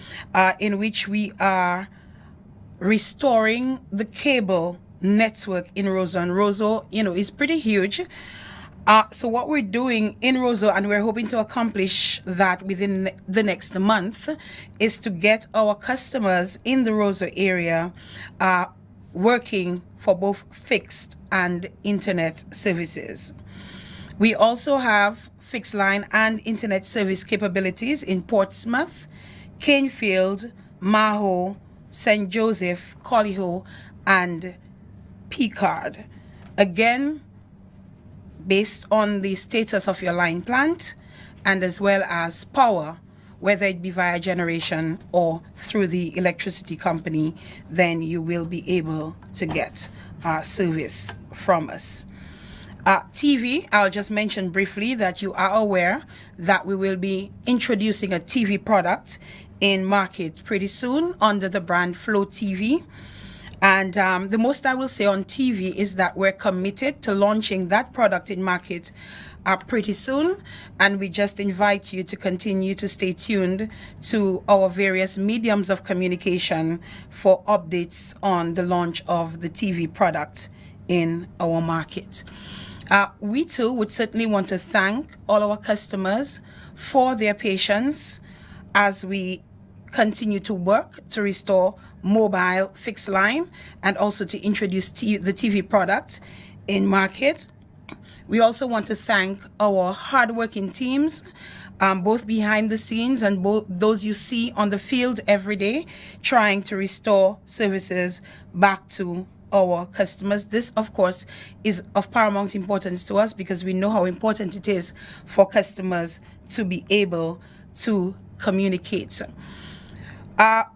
in which we are restoring the cable network in Roseau. And Roseau, is pretty huge. So what we're doing in Roseau, and we're hoping to accomplish that within the next month, is to get our customers in the Roseau area working for both fixed and internet services. We also have fixed line and internet service capabilities in Portsmouth, Canefield, Maho, St. Joseph, Colliho, and Picard. Again, based on the status of your line plant, and as well as power, whether it be via generation or through the electricity company, then you will be able to get service from us. TV, I'll just mention briefly that you are aware that we will be introducing a TV product in market pretty soon under the brand Flow TV. And the most I will say on TV is that we're committed to launching that product in market pretty soon. And we just invite you to continue to stay tuned to our various mediums of communication for updates on the launch of the TV product in our market. We too would certainly want to thank all our customers for their patience as we continue to work to restore mobile fixed line and also to introduce the TV product in market. We also want to thank our hardworking teams, both behind the scenes and both those you see on the field every day, trying to restore services back to our customers. This, of course, is of paramount importance to us because we know how important it is for customers to be able to communicate.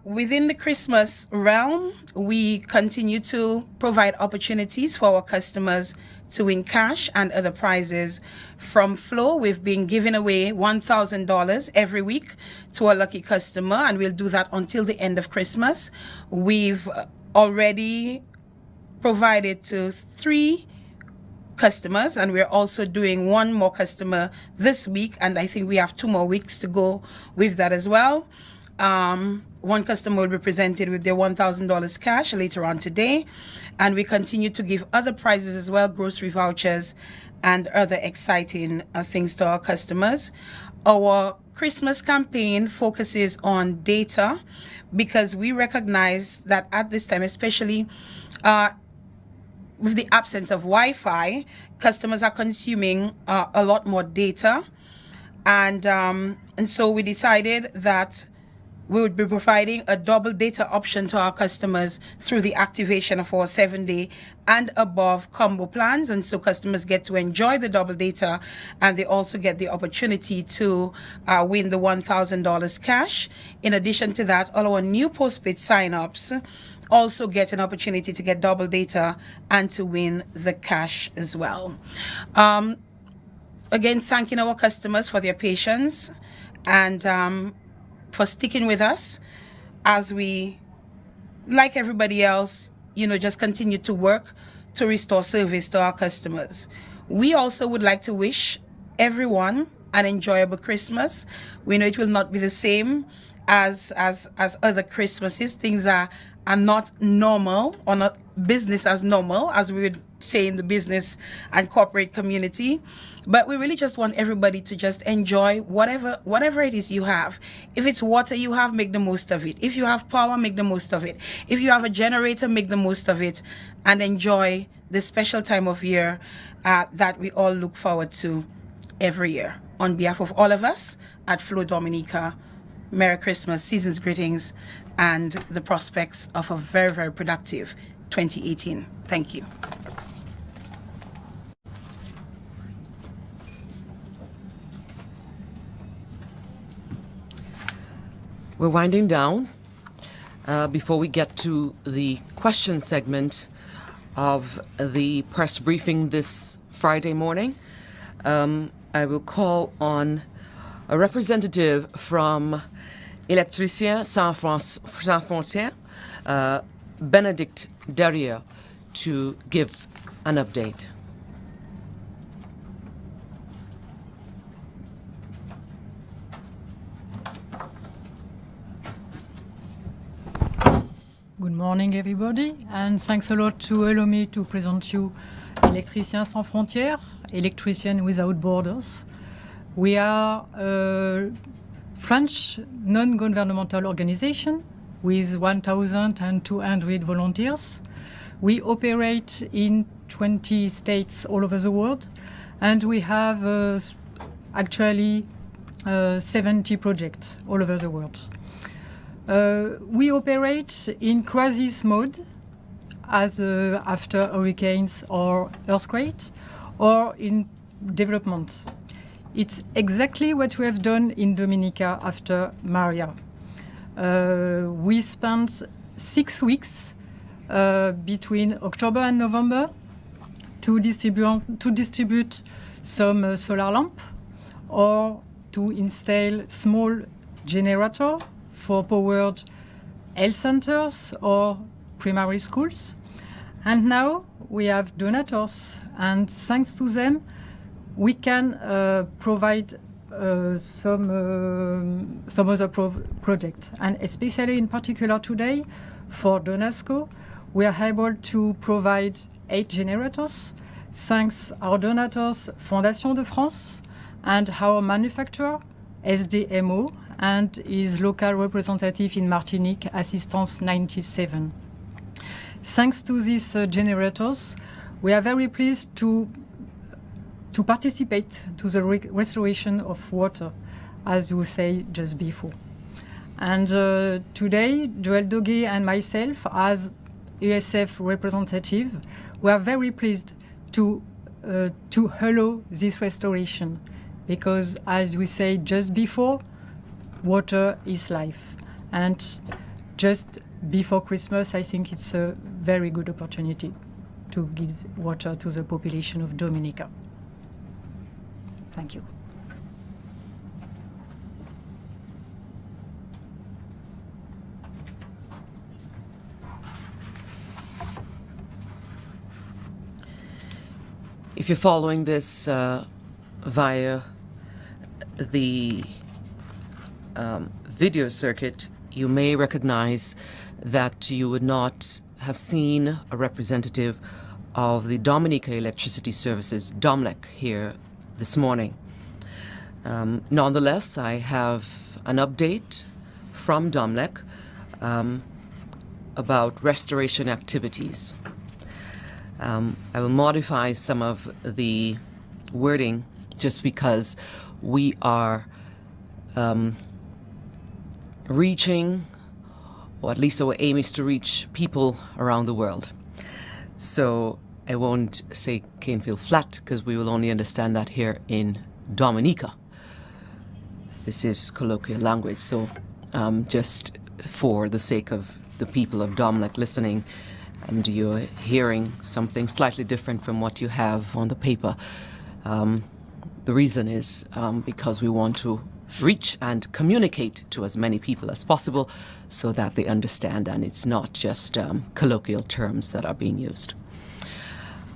Within the Christmas realm, we continue to provide opportunities for our customers to win cash and other prizes. From Flow, we've been giving away $1,000 every week to a lucky customer, and we'll do that until the end of Christmas. We've already provided to 3 customers, and we're also doing 1 more customer this week, and I think we have 2 more weeks to go with that as well. 1 customer will be presented with their $1,000 cash later on today, and we continue to give other prizes as well, grocery vouchers and other exciting things to our customers. Our Christmas campaign focuses on data because we recognize that at this time, especially with the absence of Wi-Fi, customers are consuming a lot more data, and so we decided that we would be providing a double data option to our customers through the activation of our 7-day and above combo plans. And so customers get to enjoy the double data, and they also get the opportunity to win the $1,000 cash. In addition to that, all our new postpaid sign-ups also get an opportunity to get double data and to win the cash as well. Again, thanking our customers for their patience and for sticking with us as we, like everybody else, just continue to work to restore service to our customers. We also would like to wish everyone an enjoyable Christmas. We know it will not be the same as other Christmases. Things are not normal, or not business as normal, as we would say in the business and corporate community. But we really just want everybody to just enjoy whatever it is you have. If it's water you have, make the most of it. If you have power, make the most of it. If you have a generator, make the most of it, and enjoy this special time of year that we all look forward to every year. On behalf of all of us at Flow Dominica, Merry Christmas, season's greetings, and the prospects of a very, very productive 2018. Thank you. We're winding down. Before we get to the question segment of the press briefing this Friday morning, I will call on a representative from Électriciens Sans Frontières, Benedict Derrière, to give an update. Good morning, everybody, and thanks a lot to allow me to present you Électriciens Sans Frontières, Electricians Without Borders. We are a French non-governmental organization with 1,200 volunteers. We operate in 20 states all over the world, and we have actually 70 projects all over the world. We operate in crisis mode as after hurricanes or earthquakes, or in development. It's exactly what we have done in Dominica after Maria. We spent 6 weeks between October and November to distribute some solar lamp, or to install small generator for powered health centers or primary schools. And now we have donors, and thanks to them, we can provide some other projects. And especially in particular today, for Donasco, we are able to provide 8 generators, thanks our donors, Fondation de France, and our manufacturer, SDMO, and his local representative in Martinique, Assistance 97. Thanks to these generators, we are very pleased to participate to the restoration of water, as you say just before. And today, Joël Doguet and myself, as ESF representative, we are very pleased to allow this restoration, because as we say just before, water is life. And just before Christmas, I think it's a very good opportunity to give water to the population of Dominica. Thank you. If you're following this via the video circuit, you may recognize that you would not have seen a representative of the Dominica Electricity Services, DOMLEC, here this morning. Nonetheless, I have an update from DOMLEC about restoration activities. I will modify some of the wording just because we are reaching, or at least our aim is to reach people around the world. So I won't say Canefield Flat because we will only understand that here in Dominica. This is colloquial language, so just for the sake of the people of DOMLEC listening, and you're hearing something slightly different from what you have on the paper. The reason is because we want to reach and communicate to as many people as possible so that they understand and it's not just colloquial terms that are being used.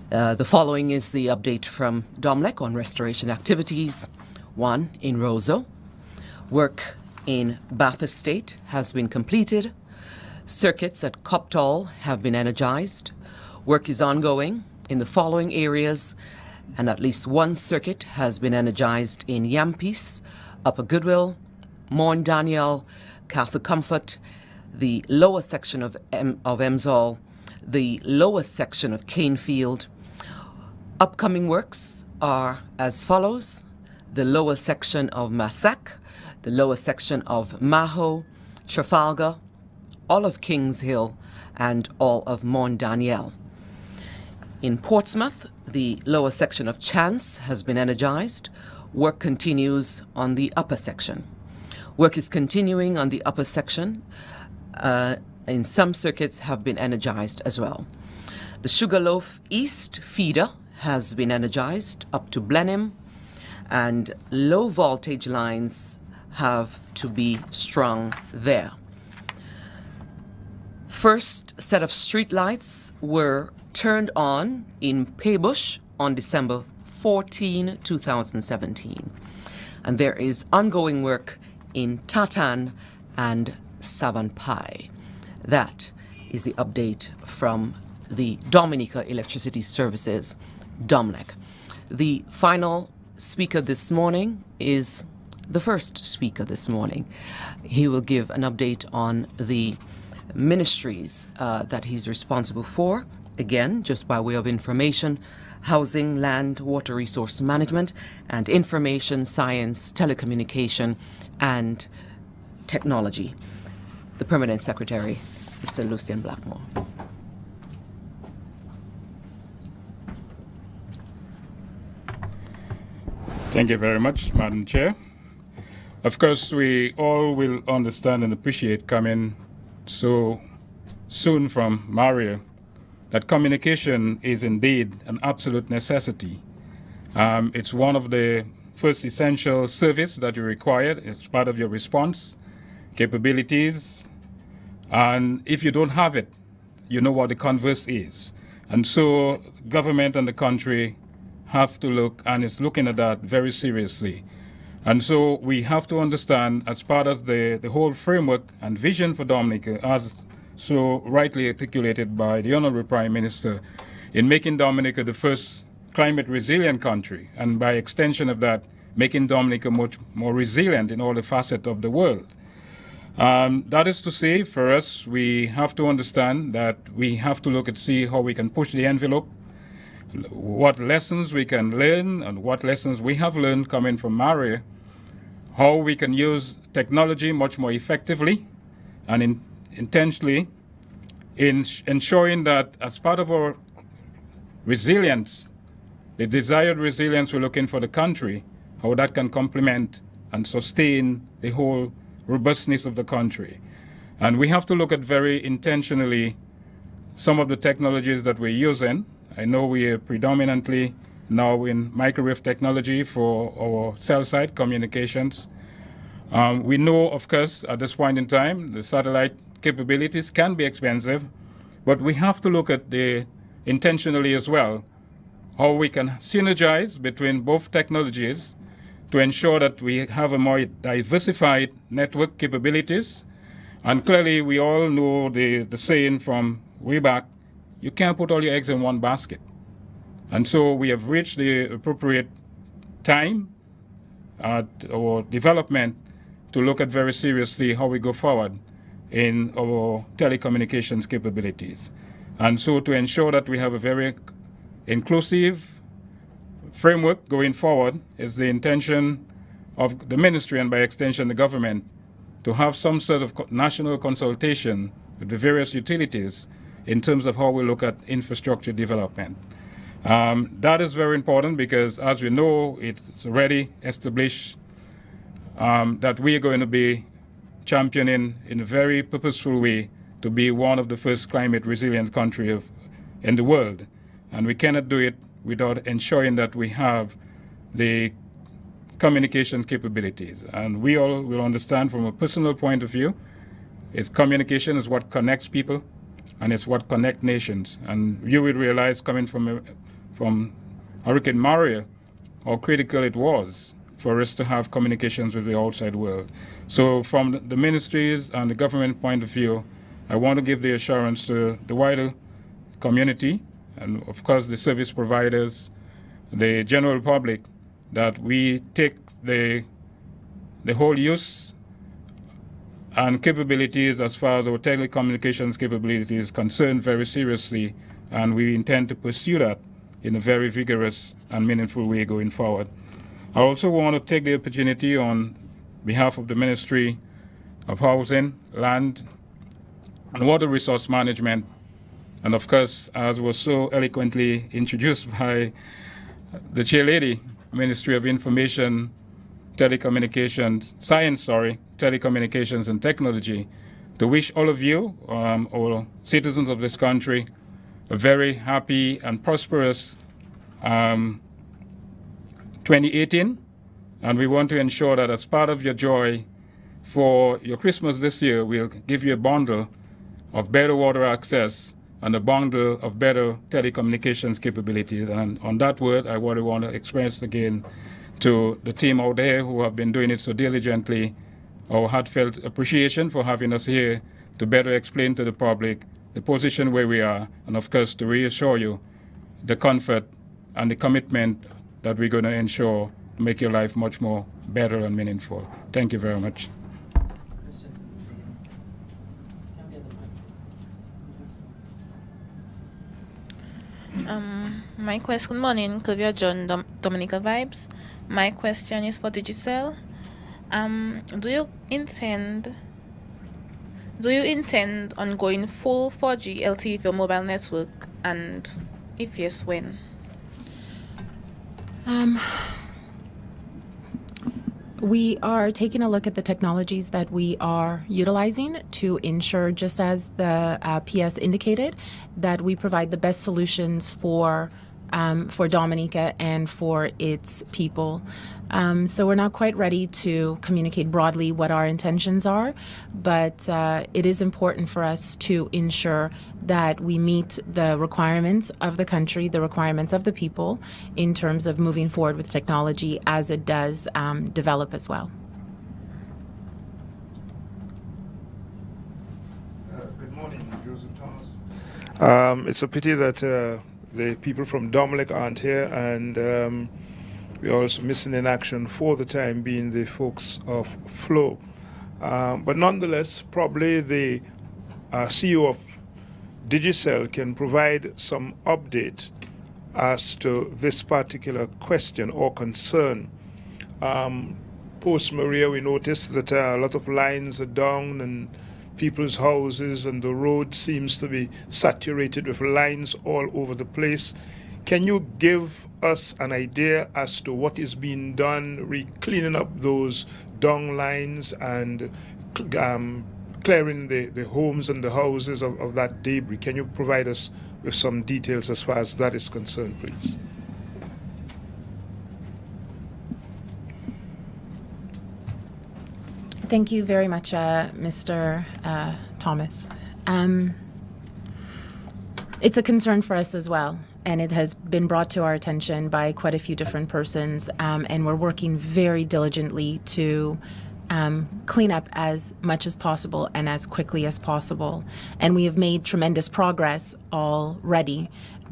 The following is the update from DOMLEC on restoration activities. 1. In Roseau. Work in Bath Estate has been completed. Circuits at Coptall have been energized. Work is ongoing in the following areas, and at least one circuit has been energized in Yampiece, Upper Goodwill, Morne Daniel, Castle Comfort, the lower section of Emsall, the lower section of Canefield. Upcoming works are as follows: the lower section of Massac, the lower section of Maho, Trafalgar, all of Kings Hill, and all of Morne Daniel. In Portsmouth, the lower section of Chance has been energized. Work continues on the upper section. Work is continuing on the upper section. In some circuits have been energized as well. The Sugarloaf East feeder has been energized up to Blenheim, and low voltage lines have to be strung there. First set of street lights were turned on in Paybush on December 14, 2017. And there is ongoing work in Tatan and Savanpai. That is the update from the Dominica Electricity Services, DOMLEC. The final speaker this morning is the first speaker this morning. He will give an update on the ministries that he's responsible for. Again, just by way of information: housing, land, water resource management, and information, science, telecommunication, and technology. The Permanent Secretary, Mr. Lucian Blackmore. Thank you very much, Madam Chair. Of course, we all will understand and appreciate coming so soon from Maria that communication is indeed an absolute necessity. It's one of the first essential service that you require. It's part of your response capabilities. And if you don't have it, you know what the converse is. And so government and the country have to look, and it's looking at that very seriously. And so we have to understand, as part of the whole framework and vision for Dominica, as so rightly articulated by the Honorable Prime Minister, in making Dominica the first climate resilient country, and by extension of that, making Dominica much more resilient in all the facets of the world. That is to say, for us, we have to understand that we have to look and see how we can push the envelope, what lessons we can learn, and what lessons we have learned coming from Maria, how we can use technology much more effectively and intentionally in ensuring that as part of our resilience, the desired resilience we're looking for the country, how that can complement and sustain the whole robustness of the country. And we have to look at very intentionally some of the technologies that we're using. I know we are predominantly now in microwave technology for our cell site communications. We know, of course, at this point in time, the satellite capabilities can be expensive, but we have to look at the intentionally as well, how we can synergize between both technologies to ensure that we have a more diversified network capabilities. And clearly, we all know the saying from way back, you can't put all your eggs in one basket. And so we have reached the appropriate time at our development to look at very seriously how we go forward in our telecommunications capabilities. And so to ensure that we have a very inclusive framework going forward is the intention of the ministry and by extension the government to have some sort of national consultation with the various utilities in terms of how we look at infrastructure development. That is very important because, as we know, it's already established that we are going to be championing in a very purposeful way to be one of the first climate resilient countries in the world. And we cannot do it without ensuring that we have the communications capabilities. And we all will understand from a personal point of view, communication is what connects people and it's what connects nations. And you will realize coming from Hurricane Maria how critical it was for us to have communications with the outside world. So from the ministries and the government point of view, I want to give the assurance to the wider community and of course the service providers, the general public, that we take the whole use and capabilities as far as our telecommunications capabilities is concerned very seriously, and we intend to pursue that in a very vigorous and meaningful way going forward. I also want to take the opportunity on behalf of the Ministry of Housing, Land and Water Resource Management, and of course, as was so eloquently introduced by the chairlady, Ministry of Information, Telecommunications and Technology, to wish all of you, all citizens of this country, a very happy and prosperous 2018. And we want to ensure that as part of your joy for your Christmas this year, we'll give you a bundle of better water access and a bundle of better telecommunications capabilities. And on that word, I want to express again to the team out there who have been doing it so diligently our heartfelt appreciation for having us here to better explain to the public the position where we are, and of course to reassure you the comfort and the commitment that we're going to ensure to make your life much more better and meaningful. Thank you very much. Good morning, Clivia John, Dominica Vibes. My question is for Digicel. Do you intend on going full 4G LTE for your mobile network, and if yes, when? We are taking a look at the technologies that we are utilizing to ensure, just as the PS indicated, that we provide the best solutions for Dominica and for its people. So we're not quite ready to communicate broadly what our intentions are, but it is important for us to ensure that we meet the requirements of the country, the requirements of the people, in terms of moving forward with technology as it does develop as well. Good morning, Joseph Thomas. It's a pity that the people from Dominica aren't here, and we're also missing in action for the time being the folks of Flow. But nonetheless, probably the CEO of Digicel can provide some update as to this particular question or concern. Post-Maria, we noticed that a lot of lines are down and people's houses, and the road seems to be saturated with lines all over the place. Can you give us an idea as to what is being done, cleaning up those down lines and clearing the homes and the houses of that debris. Can you provide us with some details as far as that is concerned, please? Thank you very much, Mr. Thomas. It's a concern for us as well, and it has been brought to our attention by quite a few different persons, and we're working very diligently to clean up as much as possible and as quickly as possible. And we have made tremendous progress already,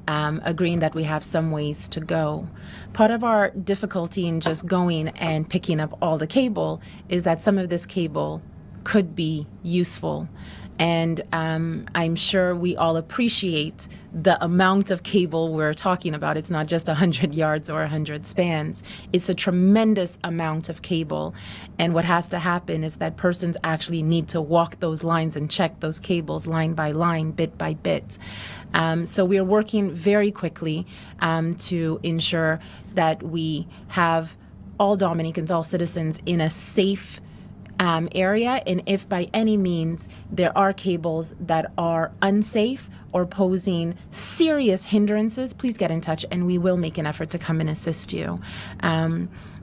agreeing that we have some ways to go. Part of our difficulty in just going and picking up all the cable is that some of this cable could be useful. And I'm sure we all appreciate the amount of cable we're talking about. It's not just 100 yards or 100 spans. It's a tremendous amount of cable. And what has to happen is that persons actually need to walk those lines and check those cables line by line, bit by bit. So we are working very quickly to ensure that we have all Dominicans, all citizens in a safe area, and if by any means there are cables that are unsafe or posing serious hindrances, please get in touch and we will make an effort to come and assist you.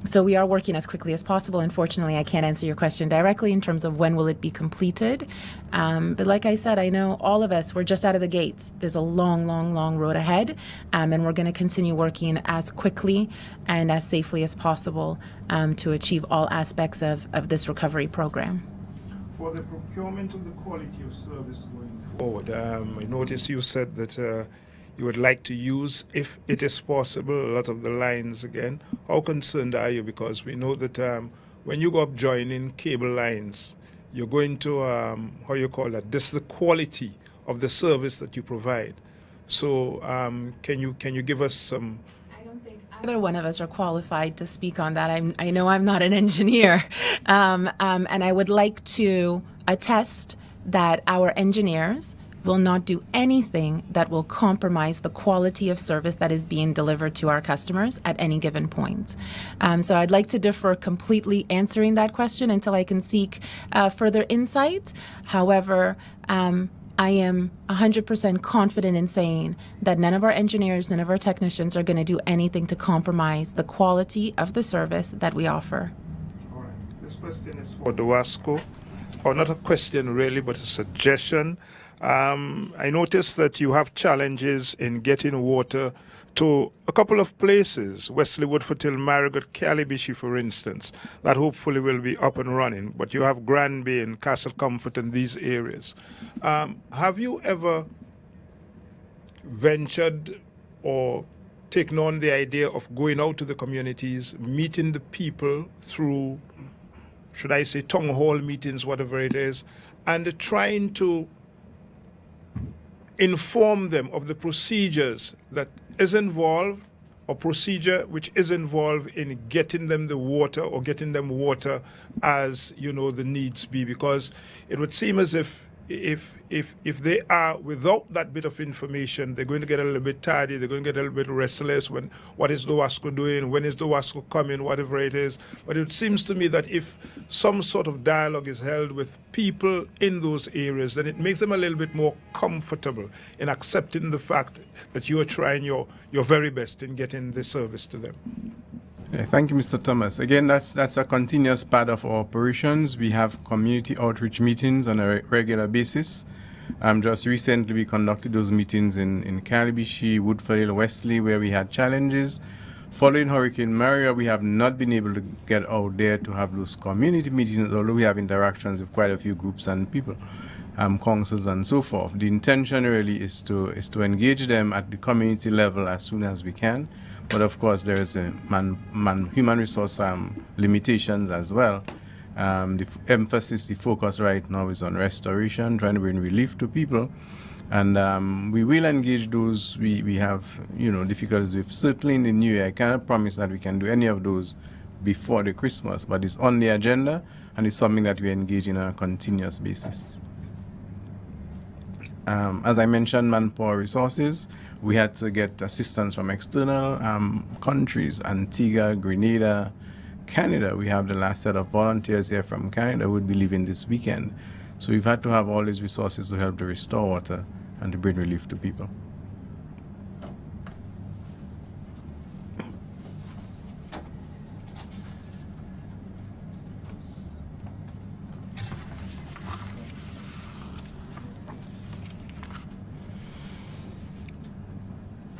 So we are working as quickly as possible. Unfortunately, I can't answer your question directly in terms of when will it be completed. But like I said, I know all of us, we're just out of the gates. There's a long, long, long road ahead, and we're going to continue working as quickly and as safely as possible to achieve all aspects of this recovery program. For the procurement of the quality of service going forward, I noticed you said that you would like to use, if it is possible, a lot of the lines again. How concerned are you? Because we know that when you go up joining cable lines, you're going to, how you call that, this is the quality of the service that you provide. So can you give us some... I don't think either one of us are qualified to speak on that. I know I'm not an engineer. And I would like to attest that our engineers will not do anything that will compromise the quality of service that is being delivered to our customers at any given point. So I'd like to defer completely answering that question until I can seek further insight. However, I am 100% confident in saying that none of our engineers, none of our technicians are going to do anything to compromise the quality of the service that we offer. All right. This question is for DOWASCO, or not a question really, but a suggestion. I noticed that you have challenges in getting water to a couple of places, Wesleywood, Foothill, Marigot, Calibishi, for instance, that hopefully will be up and running. But you have Granby and Castle Comfort in these areas. Have you ever ventured or taken on the idea of going out to the communities, meeting the people through, should I say, town hall meetings, whatever it is, and trying to inform them of the procedures that is involved, or procedure which is involved in getting them the water, or getting them water as, you know, the needs be? Because it would seem as if they are without that bit of information, they're going to get a little bit tardy, they're going to get a little bit restless when, what is DOWASCO doing, when is DOWASCO coming, whatever it is. But it seems to me that if some sort of dialogue is held with people in those areas, then it makes them a little bit more comfortable in accepting the fact that you are trying your very best in getting the service to them. Yeah, thank you, Mr. Thomas. Again, that's a continuous part of our operations. We have community outreach meetings on a regular basis. Just recently, we conducted those meetings in Calibishi, Woodford, Wesley, where we had challenges. Following Hurricane Maria, we have not been able to get out there to have those community meetings, although we have interactions with quite a few groups and people, councils and so forth. The intention really is to engage them at the community level as soon as we can. But of course, there is a human resource limitations as well. The emphasis, the focus right now is on restoration, trying to bring relief to people. And we will engage those we have, difficulties with. Certainly in the new year, I cannot promise that we can do any of those before the Christmas, but it's on the agenda and it's something that we engage in on a continuous basis. As I mentioned, manpower resources. We had to get assistance from external countries, Antigua, Grenada, Canada. We have the last set of volunteers here from Canada who would be leaving this weekend So we've had to have all these resources to help to restore water and to bring relief to people.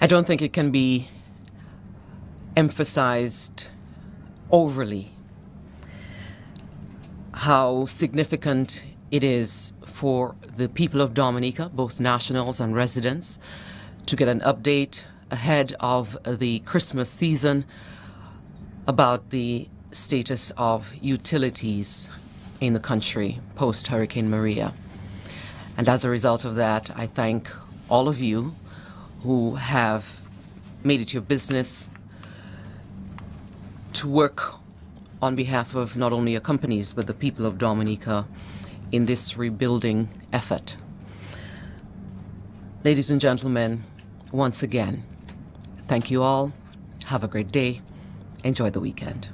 I don't think it can be emphasized overly how significant it is for the people of Dominica, both nationals and residents, to get an update ahead of the Christmas season about the status of utilities in the country post Hurricane Maria. And as a result of that, I thank all of you who have made it your business to work on behalf of not only your companies but the people of Dominica in this rebuilding effort. Ladies and gentlemen, once again, thank you all. Have a great day. Enjoy the weekend.